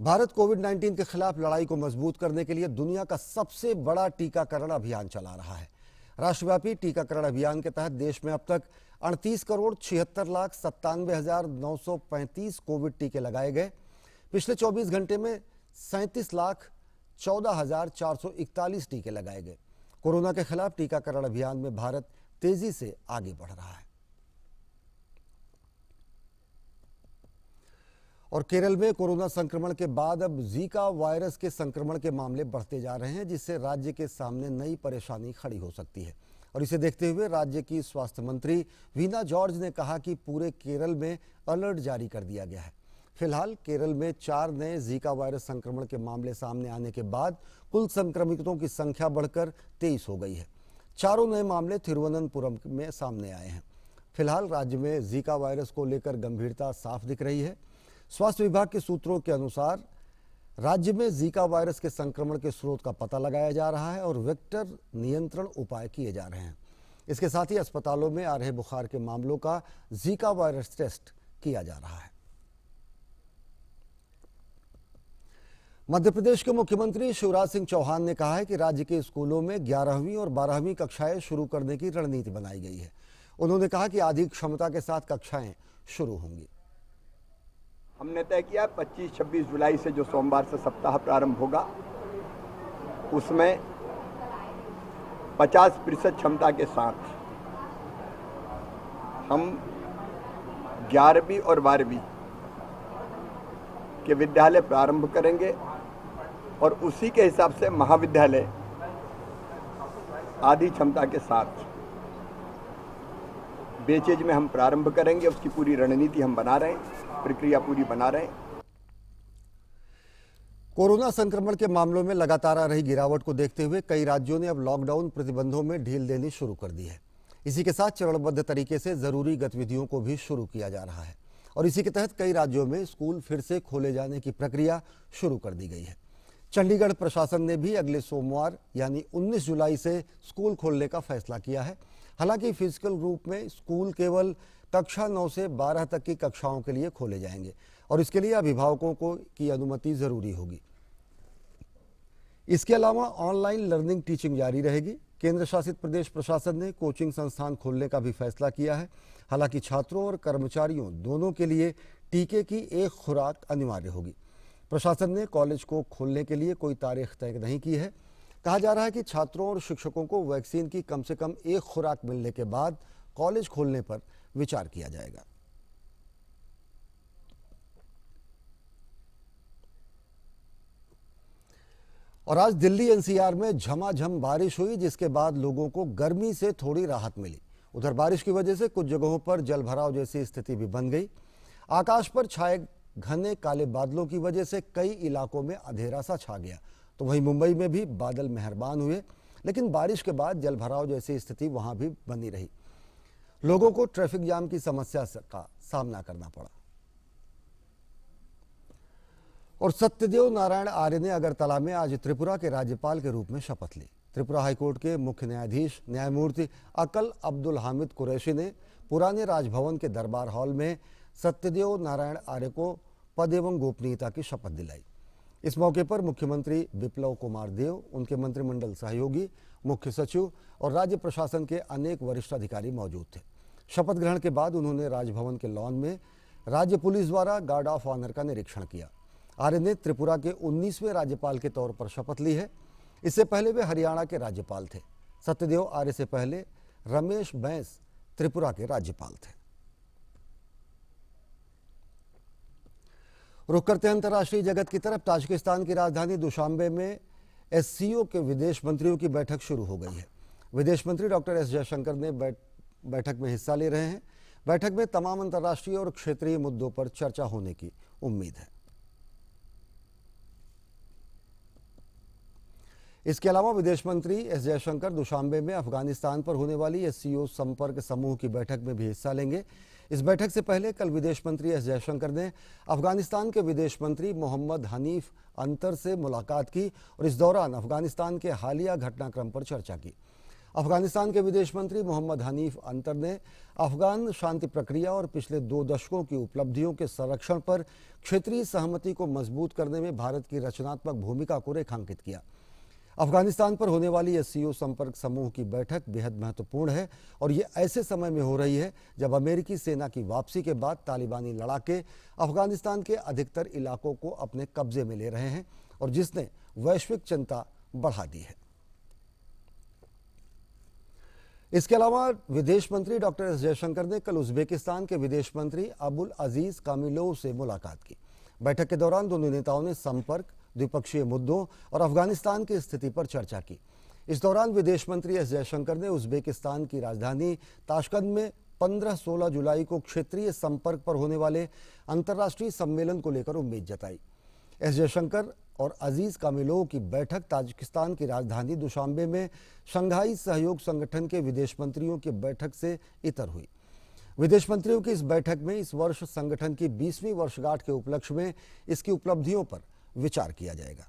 भारत कोविड-19 के खिलाफ लड़ाई को मजबूत करने के लिए दुनिया का सबसे बड़ा टीकाकरण अभियान चला रहा है। राष्ट्रव्यापी टीकाकरण अभियान के तहत देश में अब तक 38,76,97,935 कोविड टीके लगाए गए। पिछले 24 घंटे में 37,14,441 टीके लगाए गए। कोरोना के खिलाफ टीकाकरण अभियान में भारत तेजी से आगे बढ़ रहा है। और केरल में कोरोना संक्रमण के बाद अब जीका वायरस के संक्रमण के मामले बढ़ते जा रहे हैं, जिससे राज्य के सामने नई परेशानी खड़ी हो सकती है। और इसे देखते हुए राज्य की स्वास्थ्य मंत्री वीना जॉर्ज ने कहा कि पूरे केरल में अलर्ट जारी कर दिया गया है। फिलहाल केरल में 4 नए जीका वायरस संक्रमण के मामले सामने आने के बाद कुल संक्रमितों की संख्या बढ़कर 23 हो गई है। चारों नए मामले तिरुवनंतपुरम में सामने आए हैं। फिलहाल राज्य में जीका वायरस को लेकर गंभीरता साफ दिख रही है। स्वास्थ्य विभाग के सूत्रों के अनुसार राज्य में जीका वायरस के संक्रमण के स्रोत का पता लगाया जा रहा है और वेक्टर नियंत्रण उपाय किए जा रहे हैं। इसके साथ ही अस्पतालों में आ रहे बुखार के मामलों का जीका वायरस टेस्ट किया जा रहा है। मध्य प्रदेश के मुख्यमंत्री शिवराज सिंह चौहान ने कहा है कि राज्य के स्कूलों में 11वीं और 12वीं कक्षाएं शुरू करने की रणनीति बनाई गई है। उन्होंने कहा कि आधी क्षमता के साथ कक्षाएं शुरू होंगी। हमने तय किया 25-26 जुलाई से जो सोमवार से सप्ताह प्रारंभ होगा उसमें 50% क्षमता के साथ हम 11वीं और 12वीं के विद्यालय प्रारंभ करेंगे और उसी के हिसाब से महाविद्यालय आधी क्षमता के साथ बेचेज में हम प्रारंभ करेंगे। उसकी पूरी रणनीति हम बना रहे हैं, प्रक्रिया पूरी बना रहे हैं। कोरोना संक्रमण के मामलों में लगातार आ रही गिरावट को देखते हुए कई राज्यों ने अब लॉकडाउन प्रतिबंधों में ढील देनी शुरू कर दी है। इसी के साथ चरणबद्ध तरीके से जरूरी गतिविधियों को भी शुरू किया जा रहा है और इसी के तहत कई राज्यों में स्कूल फिर से खोले जाने की प्रक्रिया शुरू कर दी गई है। चंडीगढ़ प्रशासन ने भी अगले सोमवार यानी 19 जुलाई से स्कूल खोलने का फैसला किया है। हालांकि फिजिकल रूप में स्कूल केवल कक्षा 9 से 12 तक की कक्षाओं के लिए खोले जाएंगे और इसके लिए अभिभावकों की अनुमति जरूरी होगी। इसके अलावा ऑनलाइन लर्निंग टीचिंग जारी रहेगी। केंद्र शासित प्रदेश प्रशासन ने कोचिंग संस्थान खोलने का भी फैसला किया है। हालांकि छात्रों और कर्मचारियों दोनों के लिए टीके की एक खुराक अनिवार्य होगी। प्रशासन ने कॉलेज को खोलने के लिए कोई तारीख तय नहीं की है। कहा जा रहा है कि छात्रों और शिक्षकों को वैक्सीन की कम से कम एक खुराक मिलने के बाद कॉलेज खोलने पर विचार किया जाएगा। और आज दिल्ली एनसीआर में झमाझम बारिश हुई, जिसके बाद लोगों को गर्मी से थोड़ी राहत मिली। उधर बारिश की वजह से कुछ जगहों पर जलभराव जैसी स्थिति भी बन गई। आकाश पर छाए घने काले बादलों की वजह से कई इलाकों में अंधेरा सा छा गया। तो वहीं मुंबई में भी बादल मेहरबान हुए, लेकिन बारिश के बाद जलभराव जैसी स्थिति वहां भी बनी रही। लोगों को ट्रैफिक जाम की समस्या का सामना करना पड़ा। और सत्यदेव नारायण आर्य ने अगरतला में आज त्रिपुरा के राज्यपाल के रूप में शपथ ली। त्रिपुरा हाईकोर्ट के मुख्य न्यायाधीश न्यायमूर्ति अकल अब्दुल हामिद कुरैशी ने पुराने राजभवन के दरबार हॉल में सत्यदेव नारायण आर्य को पद एवं गोपनीयता की शपथ दिलाई। इस मौके पर मुख्यमंत्री बिप्लब कुमार देव, उनके मंत्रिमंडल सहयोगी, मुख्य सचिव और राज्य प्रशासन के अनेक वरिष्ठ अधिकारी मौजूद थे। शपथ ग्रहण के बाद उन्होंने राजभवन के लॉन में राज्य पुलिस द्वारा गार्ड ऑफ ऑनर का निरीक्षण किया। आर्य ने त्रिपुरा के 19वें राज्यपाल के तौर पर शपथ ली है। इससे पहले वे हरियाणा के राज्यपाल थे। सत्यदेव आर्य से पहले रमेश बैस त्रिपुरा के राज्यपाल थे। रुक करते हैं अंतर्राष्ट्रीय जगत की तरफ। ताजिकिस्तान की राजधानी दुशांबे में एससीओ के विदेश मंत्रियों की बैठक शुरू हो गई है। विदेश मंत्री डॉक्टर एस जयशंकर ने बैठक में हिस्सा ले रहे हैं। बैठक में तमाम अंतर्राष्ट्रीय और क्षेत्रीय मुद्दों पर चर्चा होने की उम्मीद है। इसके अलावा विदेश मंत्री एस जयशंकर दुशांबे में अफगानिस्तान पर होने वाली एससीओ संपर्क समूह की बैठक में भी हिस्सा लेंगे। इस बैठक से पहले कल विदेश मंत्री एस जयशंकर ने अफगानिस्तान के विदेश मंत्री मोहम्मद हनीफ अंतर से मुलाकात की और इस दौरान अफगानिस्तान के हालिया घटनाक्रम पर चर्चा की। अफगानिस्तान के विदेश मंत्री मोहम्मद हनीफ अंतर ने अफगान शांति प्रक्रिया और पिछले 2 दशकों की उपलब्धियों के संरक्षण पर क्षेत्रीय सहमति को मजबूत करने में भारत की रचनात्मक भूमिका को रेखांकित किया। अफगानिस्तान पर होने वाली एससीओ संपर्क समूह की बैठक बेहद महत्वपूर्ण है और ये ऐसे समय में हो रही है जब अमेरिकी सेना की वापसी के बाद तालिबानी लड़ाके अफगानिस्तान के अधिकतर इलाकों को अपने कब्जे में ले रहे हैं और जिसने वैश्विक चिंता बढ़ा दी है। इसके अलावा विदेश मंत्री डॉक्टर एस जयशंकर ने कल उज्बेकिस्तान के विदेश मंत्री अबुल अजीज कामिलोव से मुलाकात की। बैठक के दौरान दोनों नेताओं ने संपर्क, द्विपक्षीय मुद्दों और अफगानिस्तान की स्थिति पर चर्चा की। इस दौरान विदेश मंत्री एस जयशंकर ने उज्बेकिस्तान की राजधानी ताशकंद में 15-16 जुलाई को क्षेत्रीय संपर्क पर होने वाले अंतर्राष्ट्रीय सम्मेलन को लेकर उम्मीद जताई। एस जयशंकर और अजीज कामिलोव की बैठक ताजिकिस्तान की राजधानी दुशांबे में शंघाई सहयोग संगठन के विदेश मंत्रियों की बैठक से इतर हुई। विदेश मंत्रियों की इस बैठक में इस वर्ष संगठन की 20वीं वर्षगांठ के उपलक्ष्य में इसकी उपलब्धियों पर विचार किया जाएगा।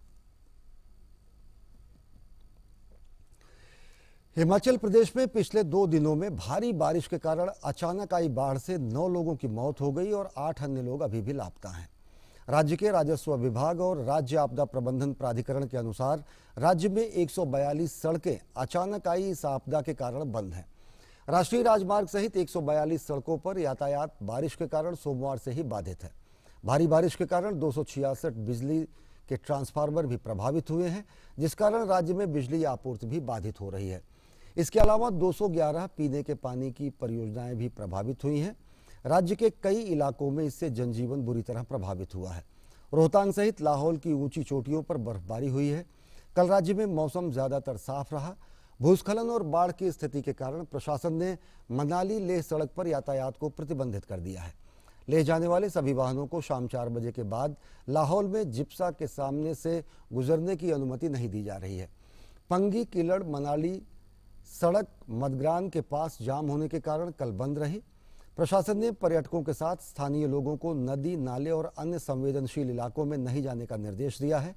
हिमाचल प्रदेश में पिछले 2 दिनों में भारी बारिश के कारण अचानक आई बाढ़ से 9 लोगों की मौत हो गई और 8 अन्य लोग अभी भी लापता हैं। राज्य के राजस्व विभाग और राज्य आपदा प्रबंधन प्राधिकरण के अनुसार राज्य में 142 सड़कें अचानक आई इस आपदा के कारण बंद हैं। राष्ट्रीय राजमार्ग सहित 142 सड़कों पर यातायात बारिश के कारण सोमवार से ही बाधित है। भारी बारिश के कारण 266 बिजली के ट्रांसफार्मर भी प्रभावित हुए हैं, जिस कारण राज्य में बिजली आपूर्ति भी बाधित हो रही है। इसके अलावा 211 पीने के पानी की परियोजनाएं भी प्रभावित हुई हैं। राज्य के कई इलाकों में इससे जनजीवन बुरी तरह प्रभावित हुआ है। रोहतांग सहित लाहौल की ऊंची चोटियों पर बर्फबारी हुई है। कल राज्य में मौसम ज्यादातर साफ रहा। भूस्खलन और बाढ़ की स्थिति के कारण प्रशासन ने मनाली लेह सड़क पर यातायात को प्रतिबंधित कर दिया है। ले जाने वाले सभी वाहनों को शाम 4 बजे के बाद लाहौल में जिप्सा के सामने से गुजरने की अनुमति नहीं दी जा रही है। पंगी किलड़ मनाली सड़क मदग्रान के पास जाम होने के कारण कल बंद रही। प्रशासन ने पर्यटकों के साथ स्थानीय लोगों को नदी, नाले और अन्य संवेदनशील इलाकों में नहीं जाने का निर्देश दिया है।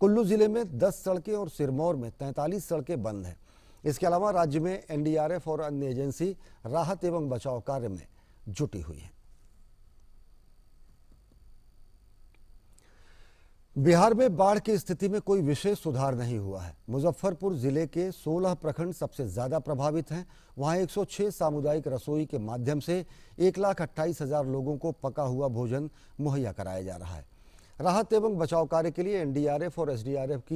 कुल्लू जिले में 10 सड़कें और सिरमौर में 43 सड़कें बंद हैं। इसके अलावा राज्य में एनडीआरएफ और अन्य एजेंसी राहत एवं बचाव कार्य में जुटी हुई है। बिहार में बाढ़ की स्थिति में कोई विशेष सुधार नहीं हुआ है। मुजफ्फरपुर जिले के 16 प्रखंड सबसे ज्यादा प्रभावित हैं। वहां 106 सामुदायिक रसोई के माध्यम से 1,28,000 लोगों को पका हुआ भोजन मुहैया कराया जा रहा है। राहत एवं बचाव कार्य के लिए एनडीआरएफ और एसडीआरएफ की